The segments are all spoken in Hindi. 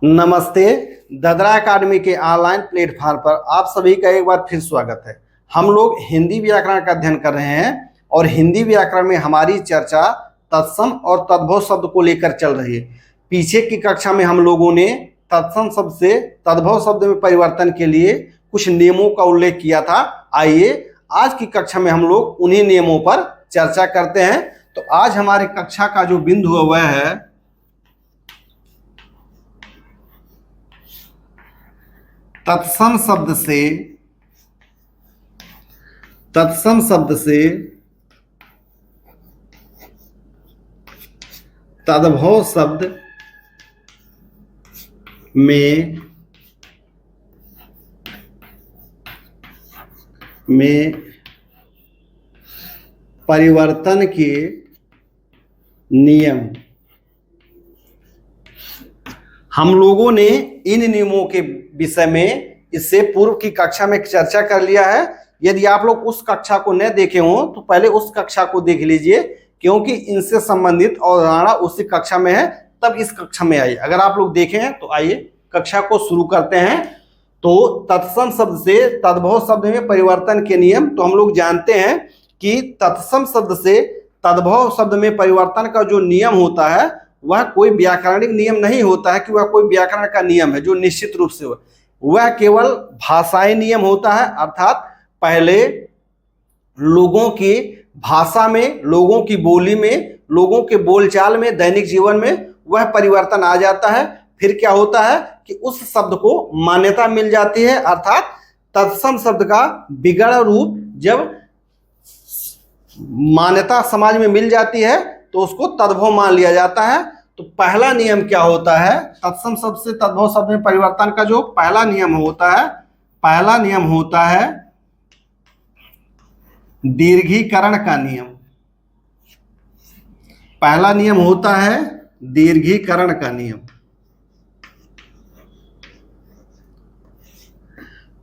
नमस्ते। ददरा अकादमी के ऑनलाइन प्लेटफॉर्म पर आप सभी का एक बार फिर स्वागत है। हम लोग हिंदी व्याकरण का अध्ययन कर रहे हैं और हिंदी व्याकरण में हमारी चर्चा तत्सम और तद्भव शब्द को लेकर चल रही है। पीछे की कक्षा में हम लोगों ने तत्सम शब्द से तद्भव शब्द में परिवर्तन के लिए कुछ नियमों का उल्लेख किया था। आइए आज की कक्षा में हम लोग उन्हीं नियमों पर चर्चा करते हैं। तो आज हमारे कक्षा का जो बिंदु है वह है तत्सम शब्द से तद्भव शब्द में परिवर्तन के नियम। हम लोगों ने इन नियमों के विषय में इससे पूर्व की कक्षा में चर्चा कर लिया है। यदि आप लोग उस कक्षा को न देखे हों तो पहले उस कक्षा को देख लीजिए, क्योंकि इनसे संबंधित अवधारणा उसी कक्षा में है, तब इस कक्षा में आइए। अगर आप लोग देखें तो आइए कक्षा को शुरू करते हैं। तो तत्सम शब्द से तद्भव शब्द में परिवर्तन के नियम। तो हम लोग जानते हैं कि तत्सम शब्द से तद्भव शब्द में परिवर्तन का जो नियम होता है वह कोई व्याकरणिक नियम नहीं होता है कि वह कोई व्याकरण का नियम है जो निश्चित रूप से हो। वह केवल भाषाई नियम होता है, अर्थात पहले लोगों की भाषा में, लोगों की बोली में, लोगों के बोलचाल में, दैनिक जीवन में वह परिवर्तन आ जाता है। फिर क्या होता है कि उस शब्द को मान्यता मिल जाती है, अर्थात तत्सम शब्द का बिगड़ रूप जब मान्यता समाज में मिल जाती है तो उसको तद्भव मान लिया जाता है। तो पहला नियम क्या होता है तत्सम शब्द से तद्भव शब्द में परिवर्तन का? जो पहला नियम होता है दीर्घीकरण का नियम। पहला नियम होता है दीर्घीकरण का नियम।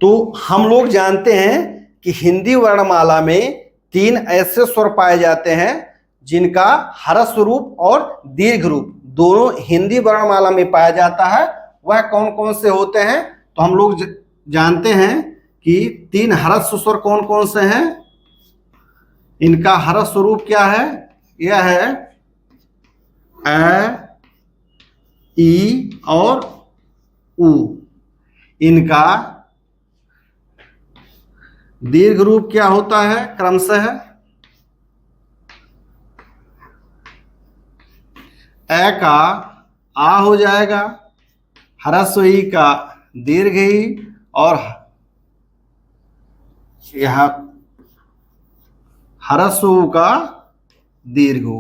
तो हम लोग जानते हैं कि हिंदी वर्णमाला में 3 ऐसे स्वर पाए जाते हैं जिनका ह्रस्व रूप और दीर्घ रूप दोनों हिंदी वर्णमाला में पाया जाता है। वह कौन कौन से होते हैं? तो हम लोग जानते हैं कि 3 ह्रस्व स्वर कौन कौन से हैं। इनका ह्रस्व रूप क्या है? यह है अ, ई और उ। इनका दीर्घ रूप क्या होता है? क्रमशः अ का आ हो जाएगा, ह्रस्व ई का दीर्घ ई और यह ह्रस्व उ का दीर्घ उ।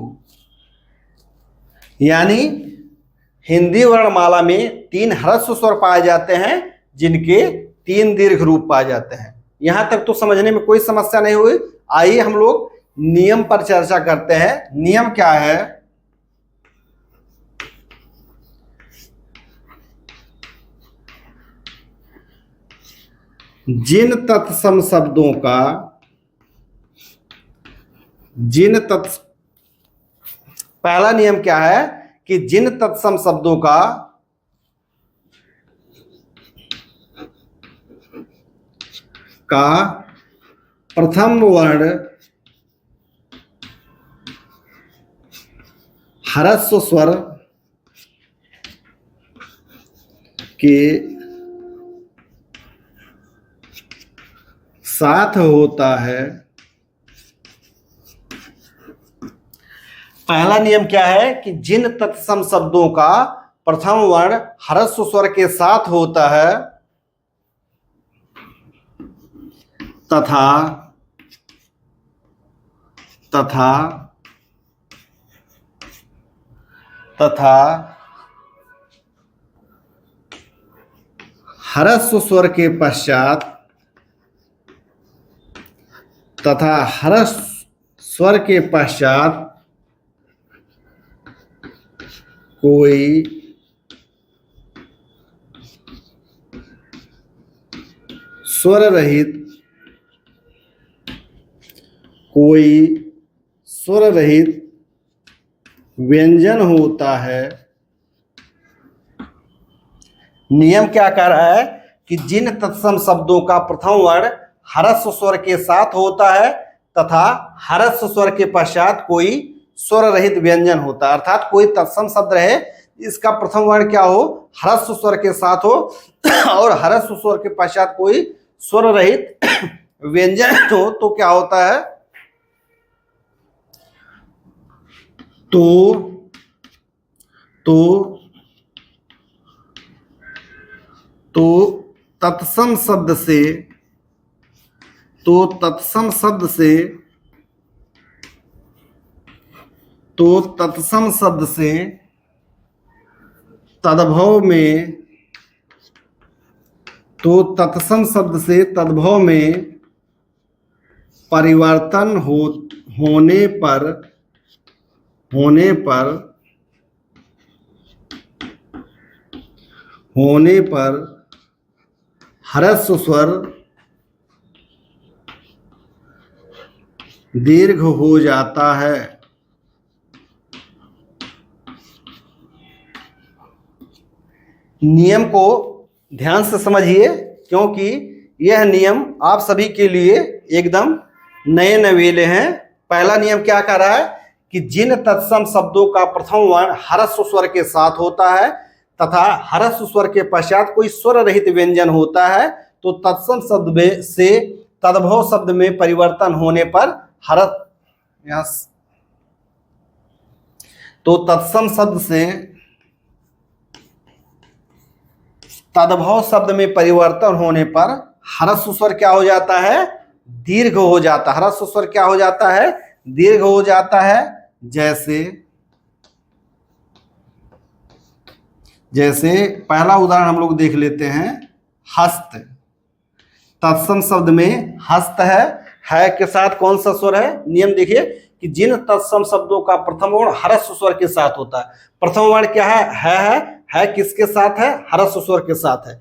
यानी हिंदी वर्णमाला में 3 ह्रस्व स्वर पाए जाते हैं जिनके 3 दीर्घ रूप पाए जाते हैं। यहां तक तो समझने में कोई समस्या नहीं हुई। आइए हम लोग नियम पर चर्चा करते हैं। नियम क्या है? जिन तत्सम शब्दों का पहला नियम क्या है कि जिन तत्सम शब्दों का प्रथम वर्ण ह्रस्व स्वर के साथ होता है। पहला नियम क्या है कि जिन तत्सम शब्दों का प्रथम वर्ण ह्रस्व स्वर के साथ होता है तथा ह्रस्व स्वर के पश्चात कोई स्वर रहित व्यंजन होता है नियम क्या कह रहा है कि जिन तत्सम शब्दों का प्रथम वर्ण ह्रस्व स्वर के साथ होता है तथा ह्रस्व स्वर के पश्चात कोई स्वर रहित व्यंजन होता है, अर्थात कोई तत्सम शब्द रहे इसका प्रथम वर्ण क्या हो, ह्रस्व स्वर के साथ हो और ह्रस्व स्वर के पश्चात कोई स्वर रहित व्यंजन हो, तो क्या होता है, तो तत्सम शब्द से तद्भव में परिवर्तन होने पर ह्रस्व स्वर दीर्घ हो जाता है। नियम को ध्यान से समझिए, क्योंकि यह नियम आप सभी के लिए एकदम नए नवेले हैं। पहला नियम क्या कह रहा है कि जिन तत्सम शब्दों का प्रथम वर्ण ह्रस्व स्वर के साथ होता है तथा ह्रस्व स्वर के पश्चात कोई स्वर रहित व्यंजन होता है, तो तत्सम शब्द से तद्भव शब्द में परिवर्तन होने पर तो तत्सम शब्द से तद्भव शब्द में परिवर्तन होने पर ह्रस्व स्वर क्या हो जाता है, दीर्घ हो जाता है। ह्रस्व स्वर क्या हो जाता है, दीर्घ हो जाता है। जैसे पहला उदाहरण हम लोग देख लेते हैं, हस्त। तत्सम शब्द में हस्त है के साथ कौन सा स्वर है, नियम देखिए कि जिन तत्सम शब्दों का प्रथम वर्ण ह्रस्व स्वर के साथ होता है, प्रथम वर्ण क्या है किसके साथ है, ह्रस्व स्वर के साथ है,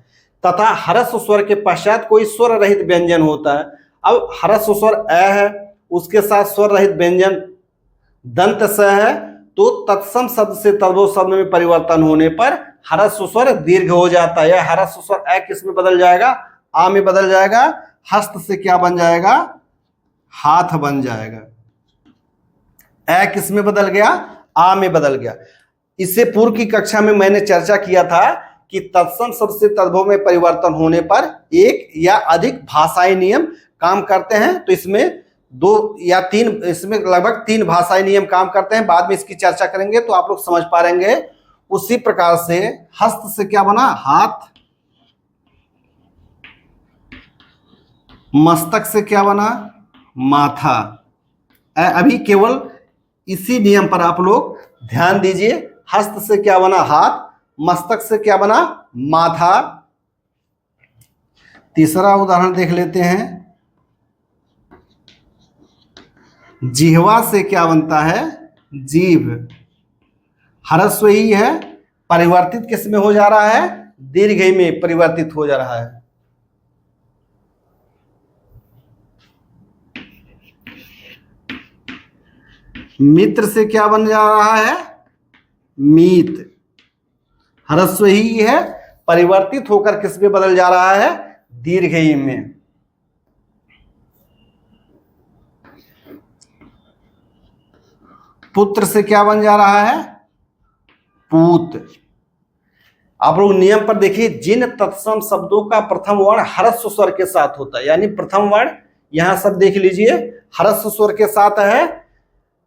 तथा ह्रस्व स्वर के पश्चात कोई स्वर रहित व्यंजन होता है। अब ह्रस्व स्वर अ है, उसके साथ स्वर रहित व्यंजन दंत स है, तो तत्सम शब्द से तद्भव शब्द में परिवर्तन होने पर ह्रस्व स्वर दीर्घ हो जाता है। यह ह्रस्व स्वर अ किस में बदल जाएगा, आ में बदल जाएगा। हस्त से क्या बन जाएगा, हाथ बन जाएगा। अ किस में बदल गया, आ में बदल गया। इससे पूर्व की कक्षा में मैंने चर्चा किया था कि तत्सम शब्द से तद्भव में परिवर्तन होने पर एक या अधिक भाषाई नियम काम करते हैं। तो इसमें दो या तीन, इसमें लगभग 3 भाषाई नियम काम करते हैं। बाद में इसकी चर्चा करेंगे तो आप लोग समझ पाएंगे। उसी प्रकार से हस्त से क्या बना, हाथ। मस्तक से क्या बना, माथा। अभी केवल इसी नियम पर आप लोग ध्यान दीजिए। हस्त से क्या बना, हाथ। मस्तक से क्या बना, माथा। तीसरा उदाहरण देख लेते हैं, जिह्वा से क्या बनता है, जीभ। ह्रस्व ही है, परिवर्तित किस में हो जा रहा है, दीर्घ में परिवर्तित हो जा रहा है। मित्र से क्या बन जा रहा है, मीत। ह्रस्व ही है, परिवर्तित होकर किस में बदल जा रहा है, दीर्घ में। पुत्र से क्या बन जा रहा है, पूत। आप लोग नियम पर देखिए, जिन तत्सम शब्दों का प्रथम वर्ण ह्रस्व स्वर के साथ होता है, यानी प्रथम वर्ण यहां सब देख लीजिए ह्रस्व स्वर के साथ है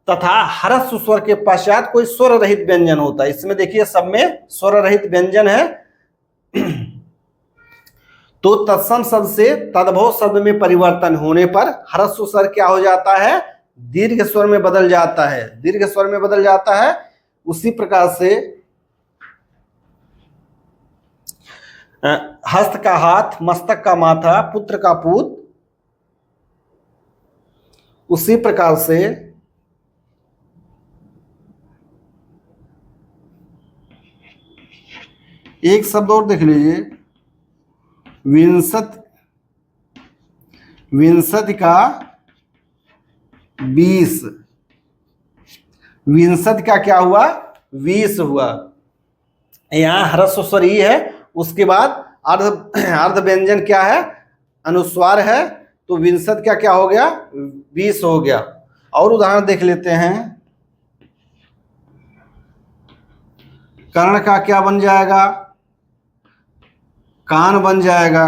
तथा ह्रस्व स्वर के पश्चात कोई स्वर रहित व्यंजन होता है। इसमें देखिए सब में स्वर रहित व्यंजन है। तो तत्सम शब्द से तद्भव शब्द में परिवर्तन होने पर ह्रस्व स्वर क्या हो जाता है, दीर्घ स्वर में बदल जाता है। दीर्घ स्वर में बदल जाता है। उसी प्रकार से हस्त का हाथ, मस्तक का माथा, पुत्र का पूत। उसी प्रकार से एक शब्द और देख लीजिए, विंशति का 20। विंशति का क्या हुआ, 20 हुआ। यहाँ ह्रस्व स्वर ई है उसके बाद अर्ध अर्ध व्यंजन क्या है, अनुस्वार है, तो विंशत क्या क्या हो गया, 20 हो गया। और उदाहरण देख लेते हैं, कर्ण का क्या बन जाएगा, कान बन जाएगा।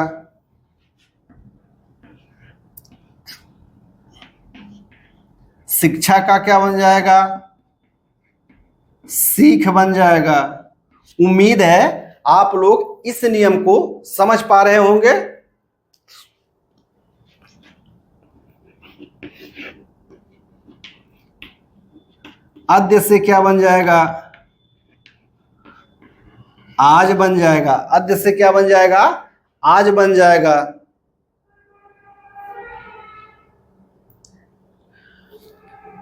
शिक्षा का क्या बन जाएगा, सीख बन जाएगा। उम्मीद है आप लोग इस नियम को समझ पा रहे होंगे। अद्य से क्या बन जाएगा, आज बन जाएगा। अद्य से क्या बन जाएगा, आज बन जाएगा।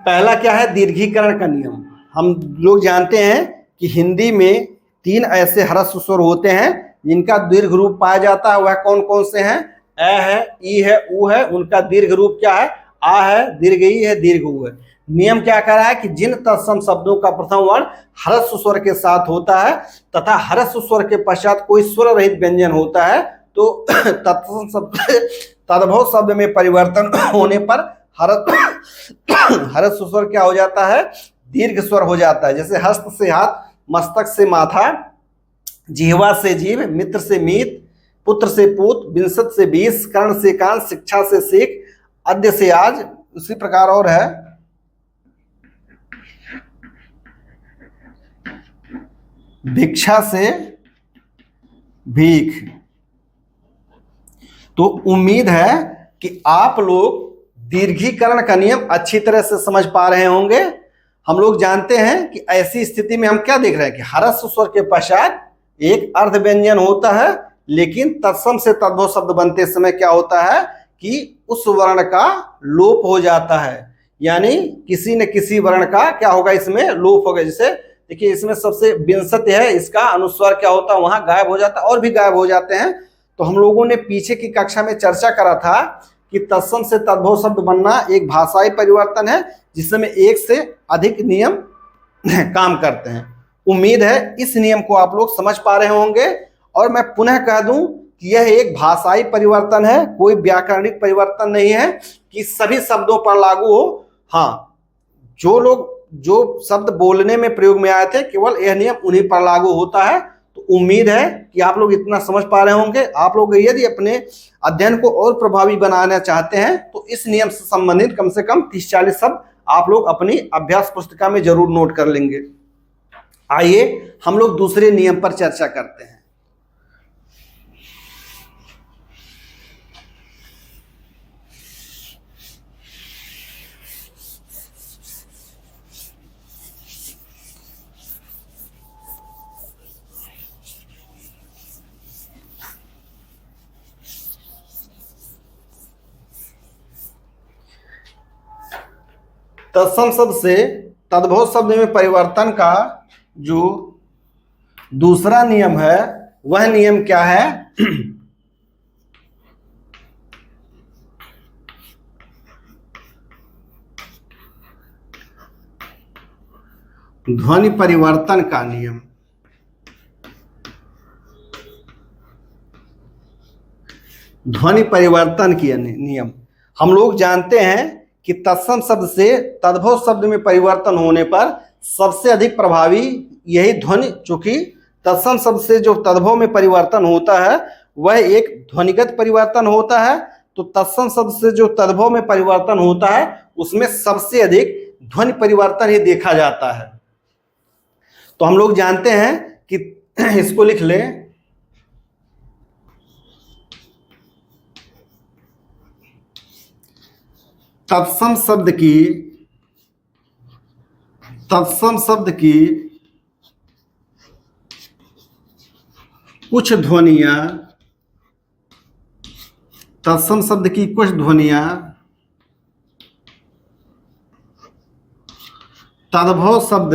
पहला क्या है, दीर्घीकरण का नियम। हम लोग जानते हैं कि हिंदी में 3 ऐसे ह्रस्व स्वर होते हैं जिनका दीर्घ रूप पाया जाता है। वह कौन कौन से हैं, अ है, ई है, उ है। उनका दीर्घ रूप क्या है, आ है, दीर्घ ई है, दीर्घ उ है। नियम क्या कह रहा है कि जिन तत्सम शब्दों का प्रथम वर्ण ह्रस्व स्वर के साथ होता है तथा ह्रस्व स्वर के पश्चात कोई स्वर रहित व्यंजन होता है, तो तत्सम शब्द तद्भव शब्द में परिवर्तन होने पर ह्रस्व स्वर क्या हो जाता है, दीर्घ स्वर हो जाता है। जैसे हस्त से हाथ, मस्तक से माथा, जिह्वा से जीव, मित्र से मीत, पुत्र से पूत, विंशत से 20, कर्ण से कान, शिक्षा से सीख, अद्य से आज। उसी प्रकार और है, भिक्षा से भीख। तो उम्मीद है कि आप लोग दीर्घीकरण का नियम अच्छी तरह से समझ पा रहे होंगे। हम लोग जानते हैं कि ऐसी स्थिति में हम क्या देख रहे हैं कि ह्रस्व स्वर के पश्चात एक अर्ध व्यंजन होता है, लेकिन तत्सम से तद्भव शब्द बनते समय क्या होता है कि उस वर्ण का लोप हो जाता है। यानी किसी न किसी वर्ण का क्या होगा, इसमें लोप होगा। जैसे देखिए, इसमें सबसे विंशत है, इसका अनुस्वार क्या होता है, वहां गायब हो जाता है, और भी गायब हो जाते हैं। तो हम लोगों ने पीछे की कक्षा में चर्चा करा था कि तत्सम से तद्भव शब्द बनना एक भाषाई परिवर्तन है जिसमें एक से अधिक नियम काम करते हैं। उम्मीद है इस नियम को आप लोग समझ पा रहे होंगे। और मैं पुनः कह दूं कि यह एक भाषाई परिवर्तन है, कोई व्याकरणिक परिवर्तन नहीं है कि सभी शब्दों पर लागू हो। हाँ, जो लोग जो शब्द बोलने में प्रयोग में आए थे केवल यह नियम उन्हीं पर लागू होता है। तो उम्मीद है कि आप लोग इतना समझ पा रहे होंगे। आप लोग यदि अपने अध्ययन को और प्रभावी बनाना चाहते हैं तो इस नियम से संबंधित कम से कम 30-40 शब्द आप लोग अपनी अभ्यास पुस्तिका में जरूर नोट कर लेंगे। आइए हम लोग दूसरे नियम पर चर्चा करते हैं। तत्सम शब्द से तद्भव शब्द में परिवर्तन का जो दूसरा नियम है वह नियम क्या है, ध्वनि परिवर्तन का नियम। ध्वनि परिवर्तन की नियम हम लोग जानते हैं कि तत्सम शब्द से तद्भव शब्द में परिवर्तन होने पर सबसे अधिक प्रभावी यही ध्वनि, चूंकि तत्सम शब्द से जो तद्भव में परिवर्तन होता है वह एक ध्वनिगत परिवर्तन होता है। तो तत्सम शब्द से जो तद्भव में परिवर्तन होता है उसमें सबसे अधिक ध्वनि परिवर्तन ही देखा जाता है। तो हम लोग जानते हैं कि इसको लिख लें, तत्सम शब्द की कुछ ध्वनियां, तत्सम शब्द की कुछ ध्वनियां तद्भव शब्द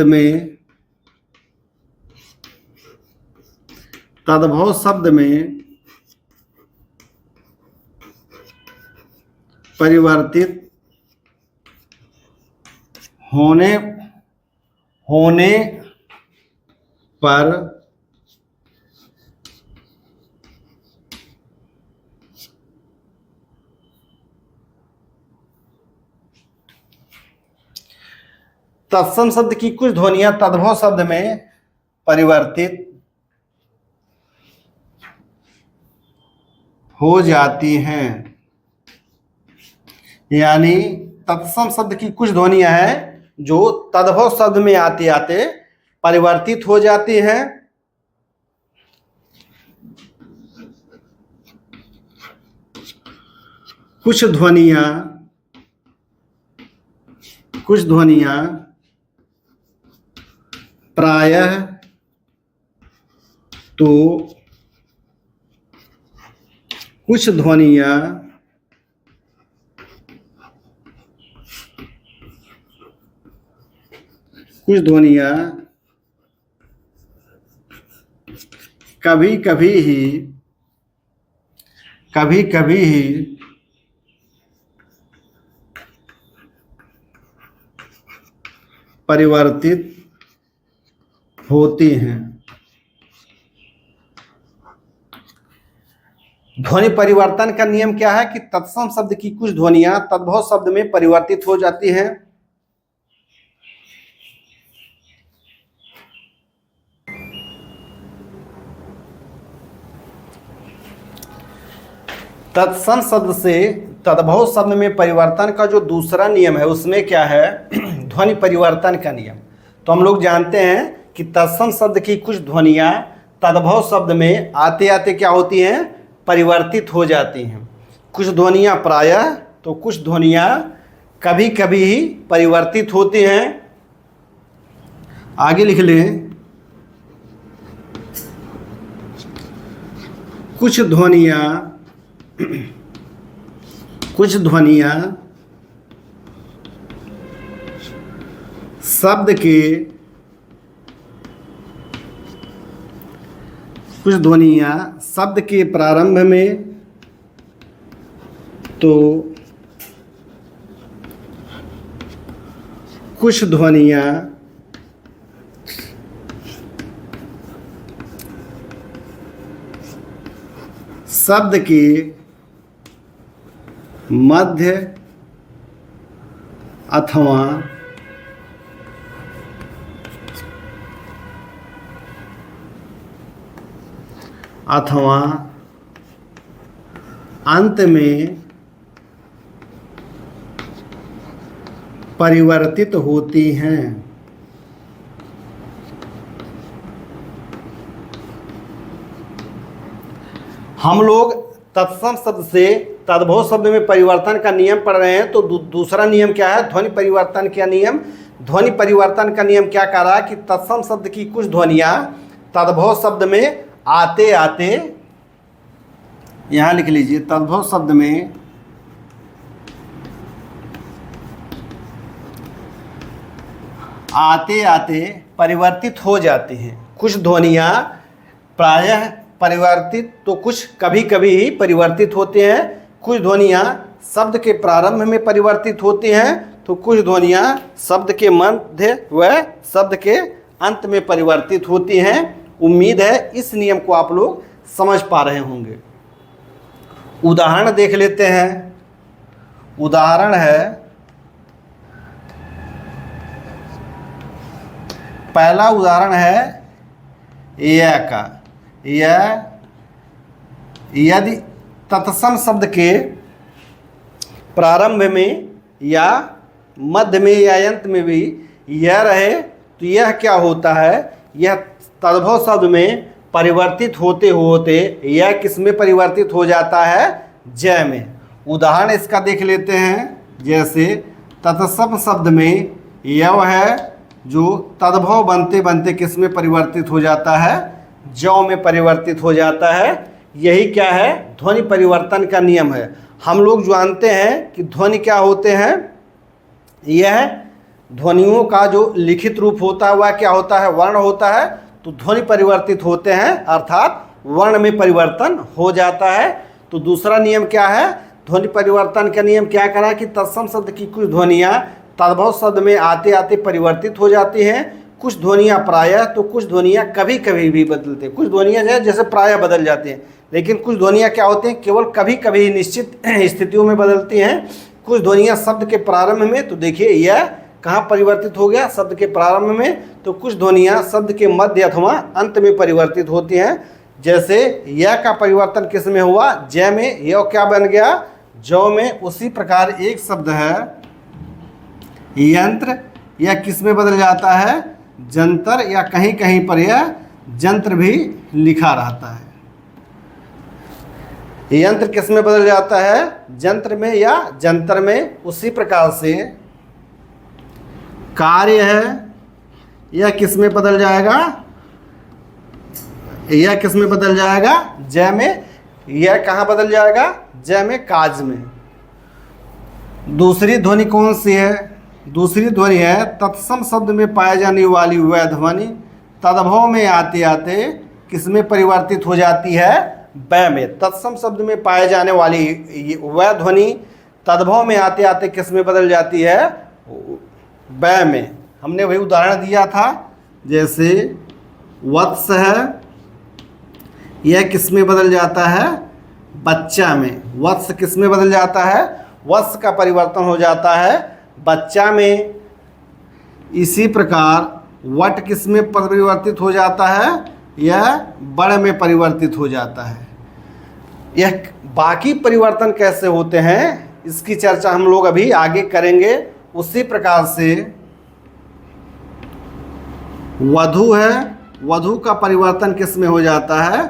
में परिवर्तित होने पर तत्सम शब्द की कुछ ध्वनियां तद्भव शब्द में परिवर्तित हो जाती हैं। यानी तत्सम शब्द की कुछ ध्वनियां हैं जो तद्भव शब्द में आते आते परिवर्तित हो जाती हैं। कुछ ध्वनियां प्रायः तो कुछ ध्वनियां कभी कभी ही परिवर्तित होती हैं। ध्वनि परिवर्तन का नियम क्या है कि तत्सम शब्द की कुछ ध्वनियां तद्भव शब्द में परिवर्तित हो जाती हैं। तत्सम शब्द से तद्भव शब्द में परिवर्तन का जो दूसरा नियम है उसमें क्या है ध्वनि परिवर्तन का नियम। तो हम लोग जानते हैं कि तत्सम शब्द की कुछ ध्वनियां तद्भव शब्द में आते आते क्या होती हैं, परिवर्तित हो जाती हैं। कुछ ध्वनियां प्रायः तो कुछ ध्वनियां कभी कभी ही परिवर्तित होती हैं। आगे लिख लें, कुछ ध्वनियां शब्द के प्रारंभ में तो कुछ ध्वनियां शब्द के मध्य अथवा अंत में परिवर्तित होती हैं। हम लोग तत्सम शब्द से तद्भव शब्द में परिवर्तन का नियम पढ़ रहे हैं। तो दूसरा नियम क्या है, ध्वनि परिवर्तन का नियम। ध्वनि परिवर्तन का नियम क्या कह रहा है कि तत्सम शब्द की कुछ ध्वनियां तद्भव शब्द में आते आते, यहां लिख लीजिए, तद्भव शब्द में आते आते परिवर्तित हो जाती हैं। कुछ ध्वनियां प्रायः परिवर्तित तो कुछ कभी कभी ही परिवर्तित होते हैं। कुछ ध्वनियां शब्द के प्रारंभ में परिवर्तित होती हैं तो कुछ ध्वनियां शब्द के मध्य व शब्द के अंत में परिवर्तित होती हैं। उम्मीद है इस नियम को आप लोग समझ पा रहे होंगे। उदाहरण देख लेते हैं। उदाहरण है, पहला उदाहरण है यह का। यह यदि तत्सम शब्द के प्रारंभ में या मध्य में या अंत में भी यह रहे तो यह क्या होता है, यह तद्भव शब्द में परिवर्तित होते होते यह किस में परिवर्तित हो जाता है, जय में। उदाहरण इसका देख लेते हैं। जैसे तत्सम शब्द में यव है जो तद्भव बनते बनते किस में परिवर्तित हो जाता है, जौ में परिवर्तित हो जाता है। यही क्या है, ध्वनि परिवर्तन का नियम है। हम लोग जानते हैं कि ध्वनि क्या होते हैं, यह ध्वनियों का जो लिखित रूप होता है वह क्या होता है, वर्ण होता है। तो ध्वनि परिवर्तित होते हैं अर्थात वर्ण में परिवर्तन हो जाता है। तो दूसरा नियम क्या है, ध्वनि परिवर्तन का नियम क्या करा कि तत्सम शब्द की कुछ ध्वनियाँ तद्भव शब्द में आते आते परिवर्तित हो जाती हैं। कुछ ध्वनियाँ प्रायः तो कुछ ध्वनियाँ कभी कभी भी बदलते हैं। कुछ ध्वनियाँ जैसे प्रायः बदल जाती हैं, लेकिन कुछ ध्वनियाँ क्या होती हैं, केवल कभी कभी निश्चित स्थितियों में बदलती हैं। कुछ ध्वनियाँ शब्द के प्रारंभ में, तो देखिए यह कहाँ परिवर्तित हो गया? शब्द के प्रारंभ में। तो कुछ ध्वनियाँ शब्द के मध्य अथवा अंत में परिवर्तित होती हैं। जैसे य का परिवर्तन किस में हुआ? ज में। य क्या बन गया? जौ में। उसी प्रकार एक शब्द है यंत्र, यह किस में बदल जाता है? जंतर, या कहीं कहीं पर यह जंत्र भी लिखा रहता है। यंत्र किस में बदल जाता है? जंत्र में या जंतर में। उसी प्रकार से कार्य है, यह किस में बदल जाएगा? यह किस में बदल जाएगा? जय में। यह कहाँ बदल जाएगा? जय में, काज में। दूसरी ध्वनि कौन सी है? दूसरी ध्वनि है तत्सम शब्द में पाए जाने वाली वह ध्वनि तद्भव में आते आते किस में परिवर्तित हो जाती है? बै में। तत्सम शब्द में पाए जाने वाली वह ध्वनि तद्भव में आते आते किस में बदल जाती है? बै में। हमने वही उदाहरण दिया था, जैसे वत्स है, यह किस में बदल जाता है? बच्चा में। वत्स किस में बदल जाता है? वत्स का परिवर्तन हो जाता है बच्चा में। इसी प्रकार वट किस में परिवर्तित हो जाता है? यह बड़ में परिवर्तित हो जाता है। यह बाकी परिवर्तन कैसे होते हैं, इसकी चर्चा हम लोग अभी आगे करेंगे। उसी प्रकार से वधु है, वधु का परिवर्तन किस में हो जाता है?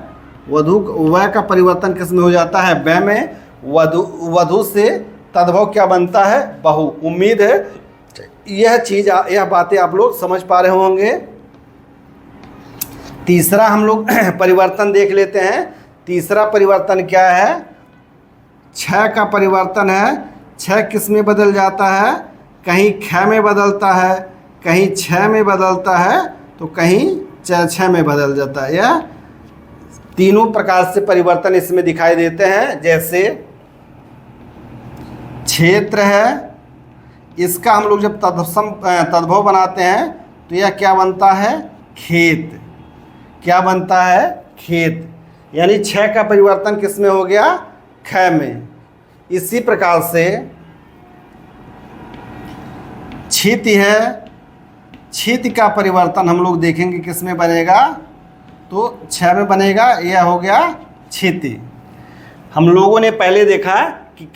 वधु, वह का परिवर्तन किस में हो जाता है? बै में। वधु से तद्भव क्या बनता है? बहु। उम्मीद है यह बातें आप लोग समझ पा रहे होंगे। तीसरा हम लोग परिवर्तन देख लेते हैं। तीसरा परिवर्तन क्या है? छ का परिवर्तन है। छ किस में बदल जाता है? कहीं ख में बदलता है, कहीं छ में बदलता है, तो कहीं छ में बदल जाता है। यह तीनों प्रकार से परिवर्तन इसमें दिखाई देते हैं। जैसे क्षेत्र है, इसका हम लोग जब तद्भव बनाते हैं तो यह क्या बनता है? खेत। क्या बनता है? खेत। यानी छ का परिवर्तन किस में हो गया? ख में। इसी प्रकार से क्षिति है, क्षिति का परिवर्तन हम लोग देखेंगे किस में बनेगा? तो छ में बनेगा। यह हो गया क्षिति। हम लोगों ने पहले देखा कि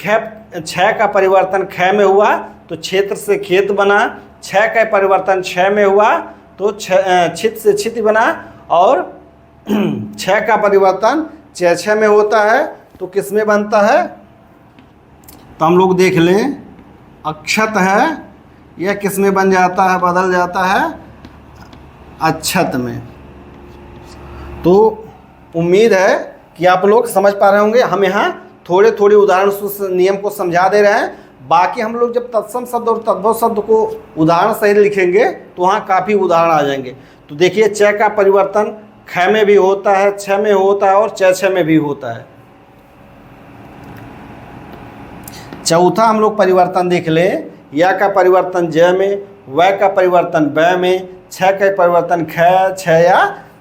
छ का परिवर्तन ख में हुआ तो क्षेत्र से खेत बना, छ का परिवर्तन छ में हुआ तो छित से क्षिति बना, और छ का परिवर्तन छ में होता है तो किस में बनता है? तो हम लोग देख लें, अक्षत है, यह किस में बन जाता है? बदल जाता है अक्षत में। तो उम्मीद है कि आप लोग समझ पा रहे होंगे। हम यहाँ थोड़े थोड़े उदाहरण से नियम को समझा दे रहे हैं। बाकी हम लोग जब तत्सम शब्द और तद्भव शब्द को उदाहरण सहित लिखेंगे तो वहाँ काफ़ी उदाहरण आ जाएंगे। तो देखिए, च का परिवर्तन ख में भी होता है, छ में होता है, और छ में भी होता है। चौथा हम लोग परिवर्तन देख लें। या का परिवर्तन ज में, व का परिवर्तन ब में, छ का परिवर्तन ख, छ या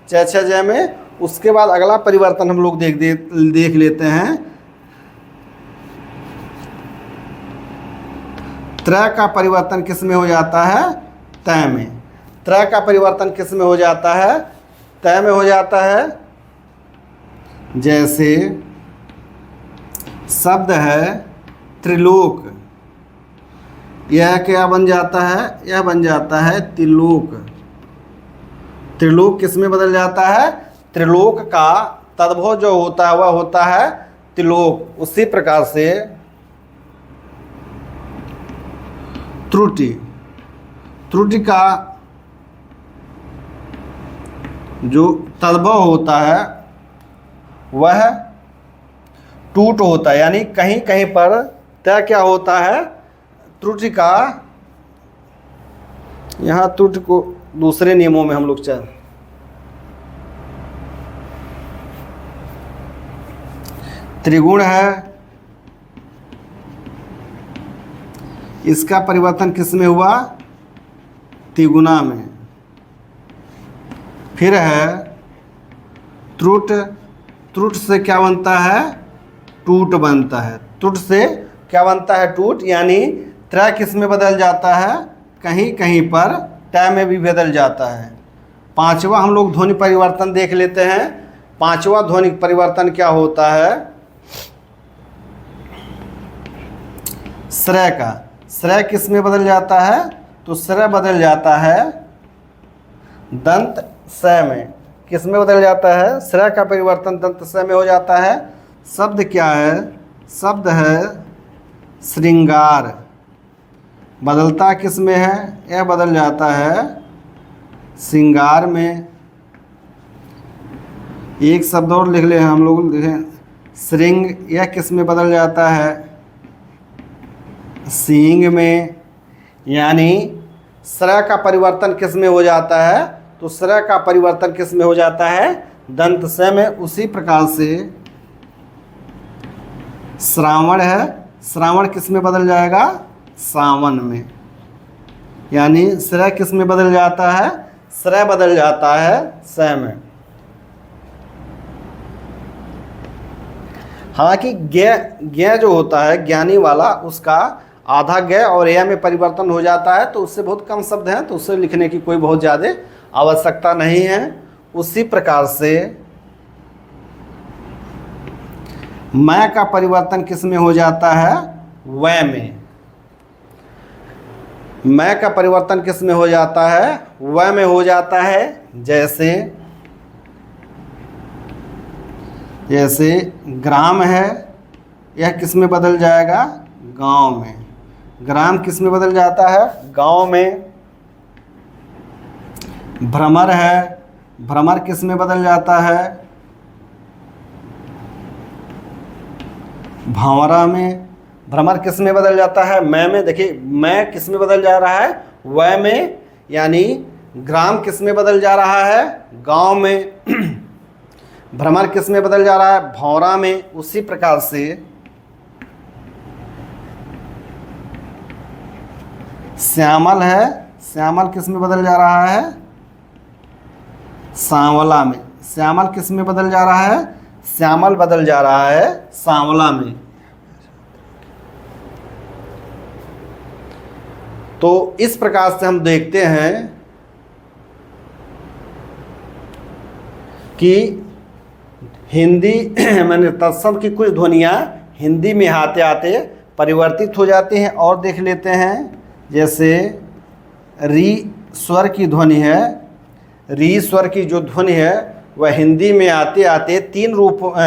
छ ज में। उसके बाद अगला परिवर्तन हम लोग देख लेते हैं। त्र का परिवर्तन किस में हो जाता है? तय में। त्र का परिवर्तन किस में हो जाता है? तय में हो जाता है। जैसे शब्द है त्रिलोक, यह क्या बन जाता है? यह बन जाता है त्रिलोक। त्रिलोक किस में बदल जाता है? त्रिलोक का तद्भव जो होता है वह होता है त्रिलोक। उसी प्रकार से त्रुटि, त्रुटि का जो तद्भव होता है वह टूट होता है। यानी कहीं कहीं पर तय क्या होता है? त्रुटि का, यहाँ त्रुटि को दूसरे नियमों में हम लोग चल, त्रिगुण है, इसका परिवर्तन किस में हुआ? तिगुना में। फिर है त्रुट, त्रुट से क्या बनता है? टूट बनता है। त्रुट से क्या बनता है? टूट। यानी त्र किस में बदल जाता है? कहीं कहीं पर ट में भी बदल जाता है। पांचवा हम लोग ध्वनि परिवर्तन देख लेते हैं। पांचवा ध्वनिक परिवर्तन क्या होता है? श्रय का। श्रय किस में बदल जाता है? तो श्रय बदल जाता है दंत स में। किस में बदल जाता है? श्रय का परिवर्तन दंत स में हो जाता है। शब्द क्या है? शब्द है श्रृंगार। बदलता किस में है? यह बदल जाता है श्रृंगार में। एक शब्द और लिख ले हम लोग, लिखें श्रृंग। यह किस में बदल जाता है? सींग में। यानी श्रय का परिवर्तन किस में हो जाता है? तो श्रय का परिवर्तन किस में हो जाता है? दंत स में। उसी प्रकार से श्रावण है, श्रावण किस में बदल जाएगा? सावन में। यानी श्रय किस में बदल जाता है? श्रय बदल जाता है स में। हालांकि ज्ञ जो होता है ज्ञानी वाला, उसका आधा ज्ञ और य में परिवर्तन हो जाता है, तो उससे बहुत कम शब्द हैं, तो उससे लिखने की कोई बहुत ज़्यादा आवश्यकता नहीं है। उसी प्रकार से मैं का परिवर्तन किस में हो जाता है? वै में। मैं का परिवर्तन किस में हो जाता है? वै में हो जाता है। जैसे ग्राम है, यह किस में बदल जाएगा? गांव में। ग्राम किस में बदल जाता है? गांव में। भ्रमर है, भ्रमर किस में बदल जाता है? भंवरा में। भ्रमर किस में बदल जाता है? मैं में। देखिए मैं किस में बदल जा रहा है? वै में। यानी ग्राम किस में बदल जा रहा है? गांव में। भ्रमर किस में बदल जा रहा है? भंवरा में। उसी प्रकार से श्यामल है, श्यामल किस में बदल जा रहा है? सांवला में। श्यामल किस में बदल जा रहा है? श्यामल बदल जा रहा है सांवला में। तो इस प्रकार से हम देखते हैं कि हिंदी मैंने तत्सम की कुछ ध्वनियाँ हिंदी में आते आते परिवर्तित हो जाती हैं। और देख लेते हैं, जैसे री स्वर की ध्वनि है। री स्वर की जो ध्वनि है वह हिंदी में आते आते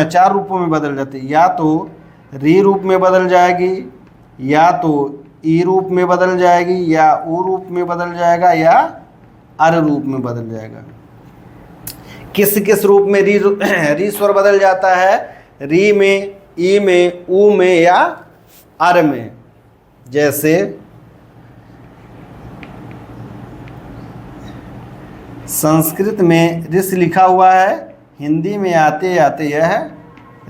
चार रूपों में बदल जाती है। या तो री रूप में बदल जाएगी, या तो ई रूप में बदल जाएगी, या ऊ रूप में बदल जाएगा, या अर रूप में बदल जाएगा। किस किस रूप में री स्वर बदल जाता है? री में, ई में, ऊ में, या अर में। जैसे संस्कृत में ऋष लिखा हुआ है, हिंदी में आते आते यह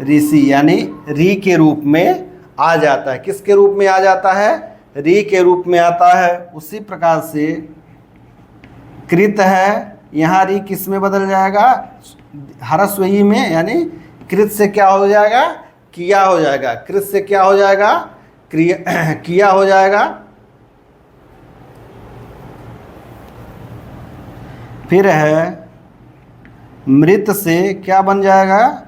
ऋषि यानी री के रूप में आ जाता है। किसके रूप में आ जाता है? री के रूप में आता है। उसी प्रकार से कृत है, यहाँ री किस में बदल जाएगा? हरस्व ई में। यानी कृत से क्या हो जाएगा? किया हो जाएगा। कृत से क्या हो जाएगा? किया हो जाएगा। फिर है मृत से क्या बन जाएगा?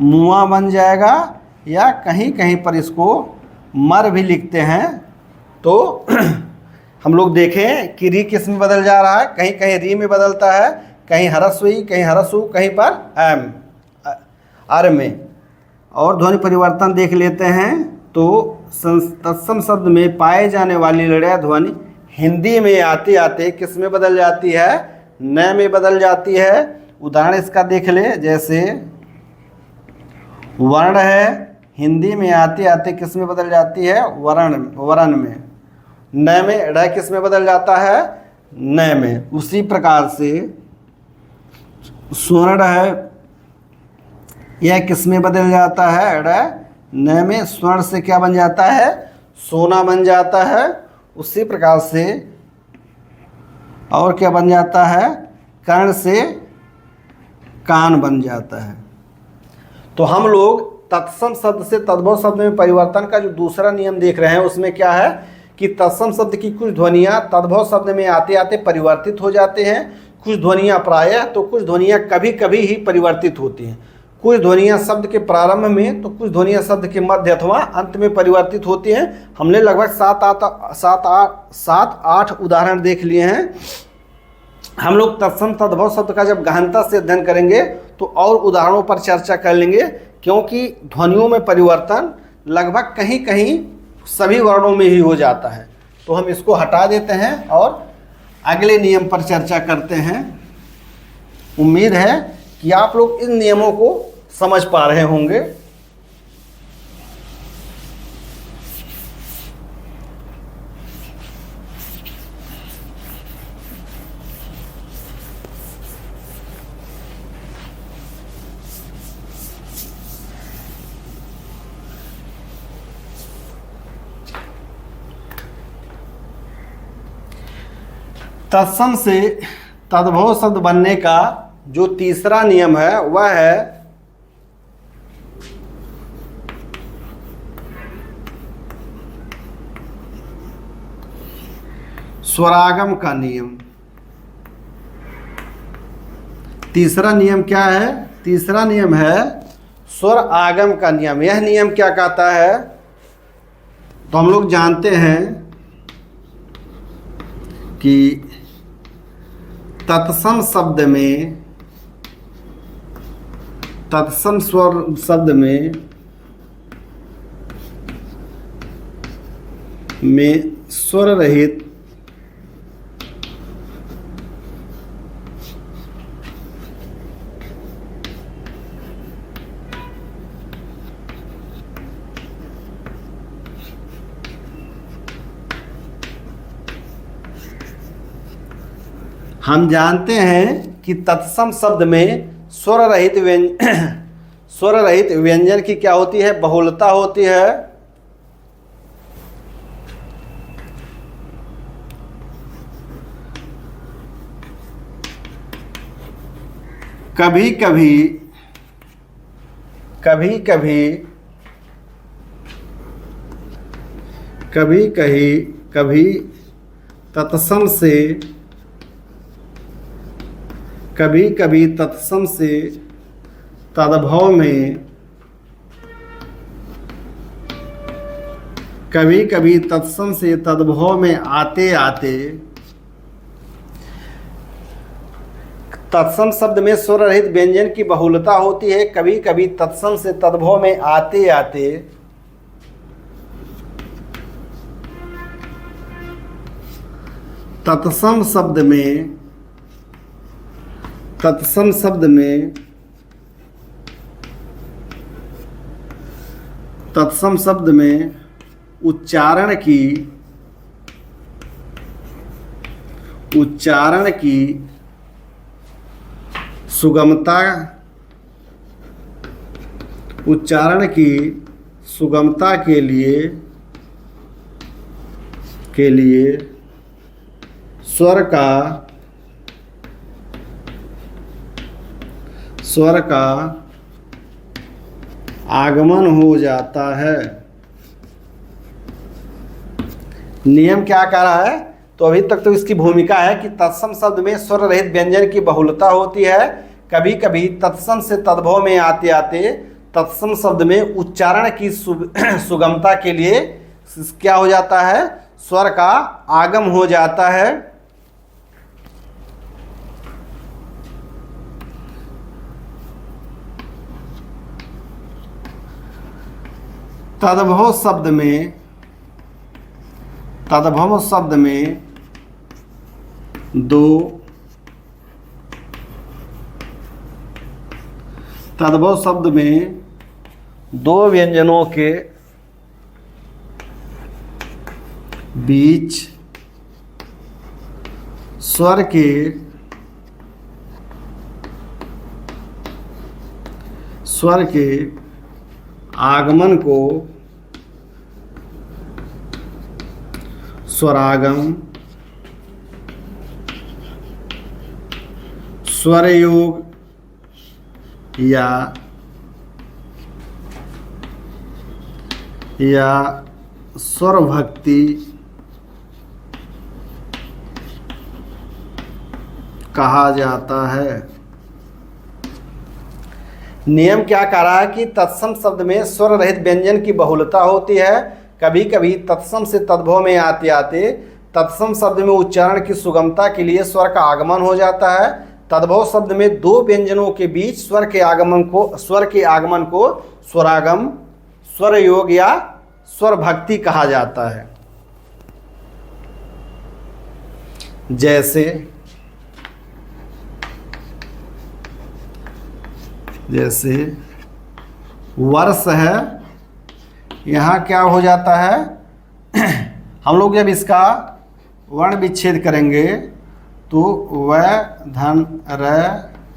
मुआ बन जाएगा, या कहीं कहीं पर इसको मर भी लिखते हैं। तो हम लोग देखें कि री किस में बदल जा रहा है? कहीं कहीं री में बदलता है, कहीं हरस्व ई, कहीं हरस्व, कहीं पर अर में। और ध्वनि परिवर्तन देख लेते हैं। तो तत्सम शब्द में पाए जाने वाली लड़या ध्वनि हिंदी में आते आते किस में बदल जाती है? न में बदल जाती है। उदाहरण इसका देख ले, जैसे वर्ण है, हिंदी में आते आते किस में बदल जाती है? वर्ण में। न में ड़ किस में बदल जाता है? न में। उसी प्रकार से स्वर्ण है, यह किस में बदल जाता है? ड़। न में स्वर्ण से क्या बन जाता है? सोना बन जाता है। उसी प्रकार से और क्या बन जाता है? कर्ण से कान बन जाता है। तो हम लोग तत्सम शब्द से तद्भव शब्द में परिवर्तन का जो दूसरा नियम देख रहे हैं, उसमें क्या है कि तत्सम शब्द की कुछ ध्वनियाँ तद्भव शब्द में आते आते परिवर्तित हो जाते हैं, कुछ ध्वनियाँ प्रायः तो कुछ ध्वनियाँ कभी कभी ही परिवर्तित होती हैं। कुछ ध्वनियाँ शब्द के प्रारंभ में तो कुछ ध्वनियाँ शब्द के मध्य अथवा अंत में परिवर्तित होती हैं। हमने लगभग सात आठ उदाहरण देख लिए हैं। हम लोग तत्सम तद्भव शब्द का जब गहनता से अध्ययन करेंगे तो और उदाहरणों पर चर्चा कर लेंगे, क्योंकि ध्वनियों में परिवर्तन लगभग कहीं कहीं सभी वर्णों में ही हो जाता है। तो हम इसको हटा देते हैं और अगले नियम पर चर्चा करते हैं। उम्मीद है कि आप लोग इन नियमों को समझ पा रहे होंगे। तत्सम से तद्भव शब्द बनने का जो तीसरा नियम है वह है स्वरागम का नियम। तीसरा नियम क्या है? तीसरा नियम है स्वर आगम का नियम। यह नियम क्या कहता है? तो हम लोग जानते हैं कि तत्सम शब्द में, तत्सम स्वर शब्द में स्वर रहित हम जानते हैं कि तत्सम शब्द में स्वर रहित व्यंजन की क्या होती है? बहुलता होती है। कभी कभी तत्सम से तद्भव में, कभी तत्सम से तद्भव में आते आते, तत्सम शब्द में स्वर रहित व्यंजन की बहुलता होती है। कभी कभी तत्सम से तद्भव में आते आते तत्सम शब्द में उच्चारण की सुगमता के लिए स्वर का आगमन हो जाता है। नियम क्या कह रहा है? तो अभी तक तो इसकी भूमिका है कि तत्सम शब्द में स्वर रहित व्यंजन की बहुलता होती है। कभी कभी तत्सम से तद्भव में आते आते तत्सम शब्द में उच्चारण की सुगमता के लिए क्या हो जाता है? स्वर का आगम हो जाता है। तद्भव शब्द में दो व्यंजनों के बीच स्वर के आगमन को स्वरागम, स्वर योग या स्वर भक्ति कहा जाता है। नियम क्या कह रहा है कि तत्सम शब्द में स्वर रहित व्यंजन की बहुलता होती है। कभी कभी तत्सम से तद्भव में आते आते तत्सम शब्द में उच्चारण की सुगमता के लिए स्वर का आगमन हो जाता है। तद्भव शब्द में दो व्यंजनों के बीच स्वर के आगमन को स्वरागम, स्वर योग या स्वर भक्ति कहा जाता है। जैसे वर्ष है, यहाँ क्या हो जाता है, हम लोग जब इसका वर्ण विच्छेद करेंगे तो व धन र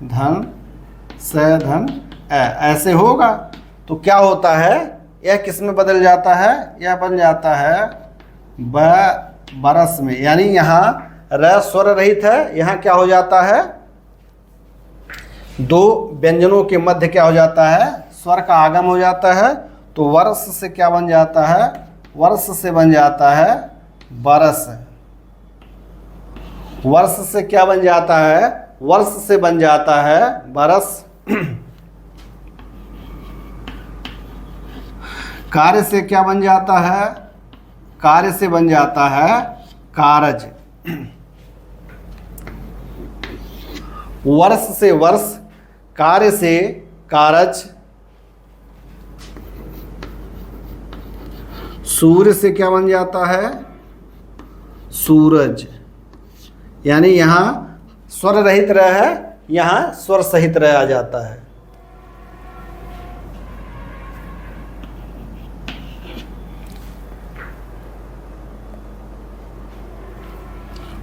धन स धन ऐसे होगा। तो क्या होता है, यह किस में बदल जाता है, यह बन जाता है बरस में। यानी यहाँ र स्वर रहित है, यहाँ क्या हो जाता है, दो व्यंजनों के मध्य क्या हो जाता है, स्वर का आगम हो जाता है। तो वर्ष से क्या बन जाता है, वर्ष से बन जाता है बरस। वर्ष से क्या बन जाता है, वर्ष से बन जाता है बरस। कार्य से क्या बन जाता है, कार्य से बन जाता है कारज। वर्ष से वर्ष, कार्य से कारज। सूर्य से क्या बन जाता है, सूरज। यानी यहाँ स्वर रहित रह है, यहाँ स्वर सहित रह आ जाता है।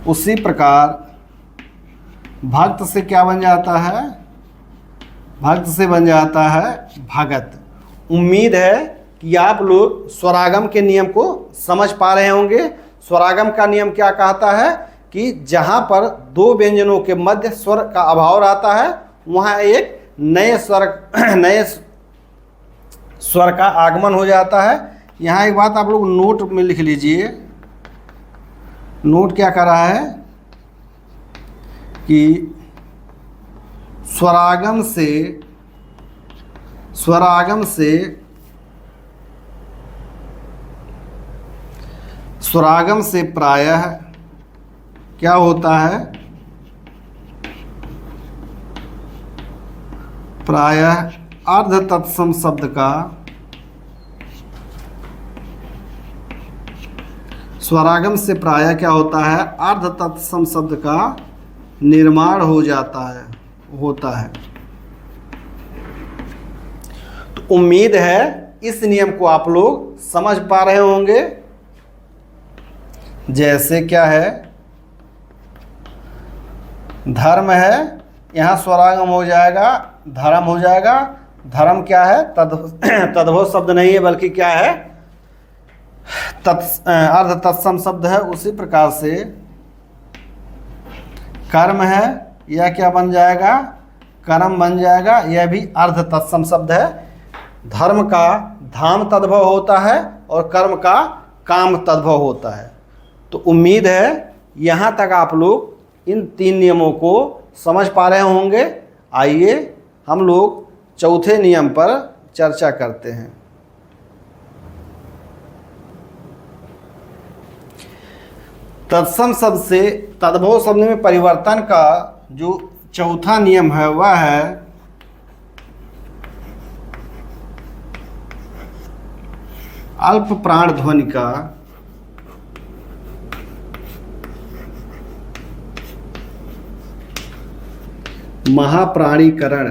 उसी प्रकार भक्त से क्या बन जाता है, भक्त से बन जाता है भगत। उम्मीद है कि आप लोग स्वरागम के नियम को समझ पा रहे होंगे। स्वरागम का नियम क्या कहता है कि जहाँ पर दो व्यंजनों के मध्य स्वर का अभाव रहता है वहाँ एक नए स्वर का आगमन हो जाता है। यहाँ एक बात आप लोग नोट में लिख लीजिए। नोट क्या कर रहा है कि स्वरागम से प्रायः क्या होता है, प्रायः अर्ध तत्सम शब्द का, स्वरागम से प्रायः क्या होता है, अर्ध तत्सम शब्द का निर्माण हो जाता है, होता है। तो उम्मीद है इस नियम को आप लोग समझ पा रहे होंगे। जैसे क्या है, धर्म है, यहाँ स्वरागम हो जाएगा, धर्म हो जाएगा। धर्म क्या है, तद्भव शब्द नहीं है बल्कि क्या है, अर्ध तत्सम शब्द है। उसी प्रकार से कर्म है, यह क्या बन जाएगा, कर्म बन जाएगा, यह भी अर्ध तत्सम शब्द है। धर्म का धाम तद्भव होता है और कर्म का काम तद्भव होता है। तो उम्मीद है यहाँ तक आप लोग इन तीन नियमों को समझ पा रहे होंगे। आइए हम लोग चौथे नियम पर चर्चा करते हैं। तत्सम शब्द से तद्भव शब्द में परिवर्तन का जो चौथा नियम है वह है अल्प प्राण ध्वनि का महाप्राणीकरण।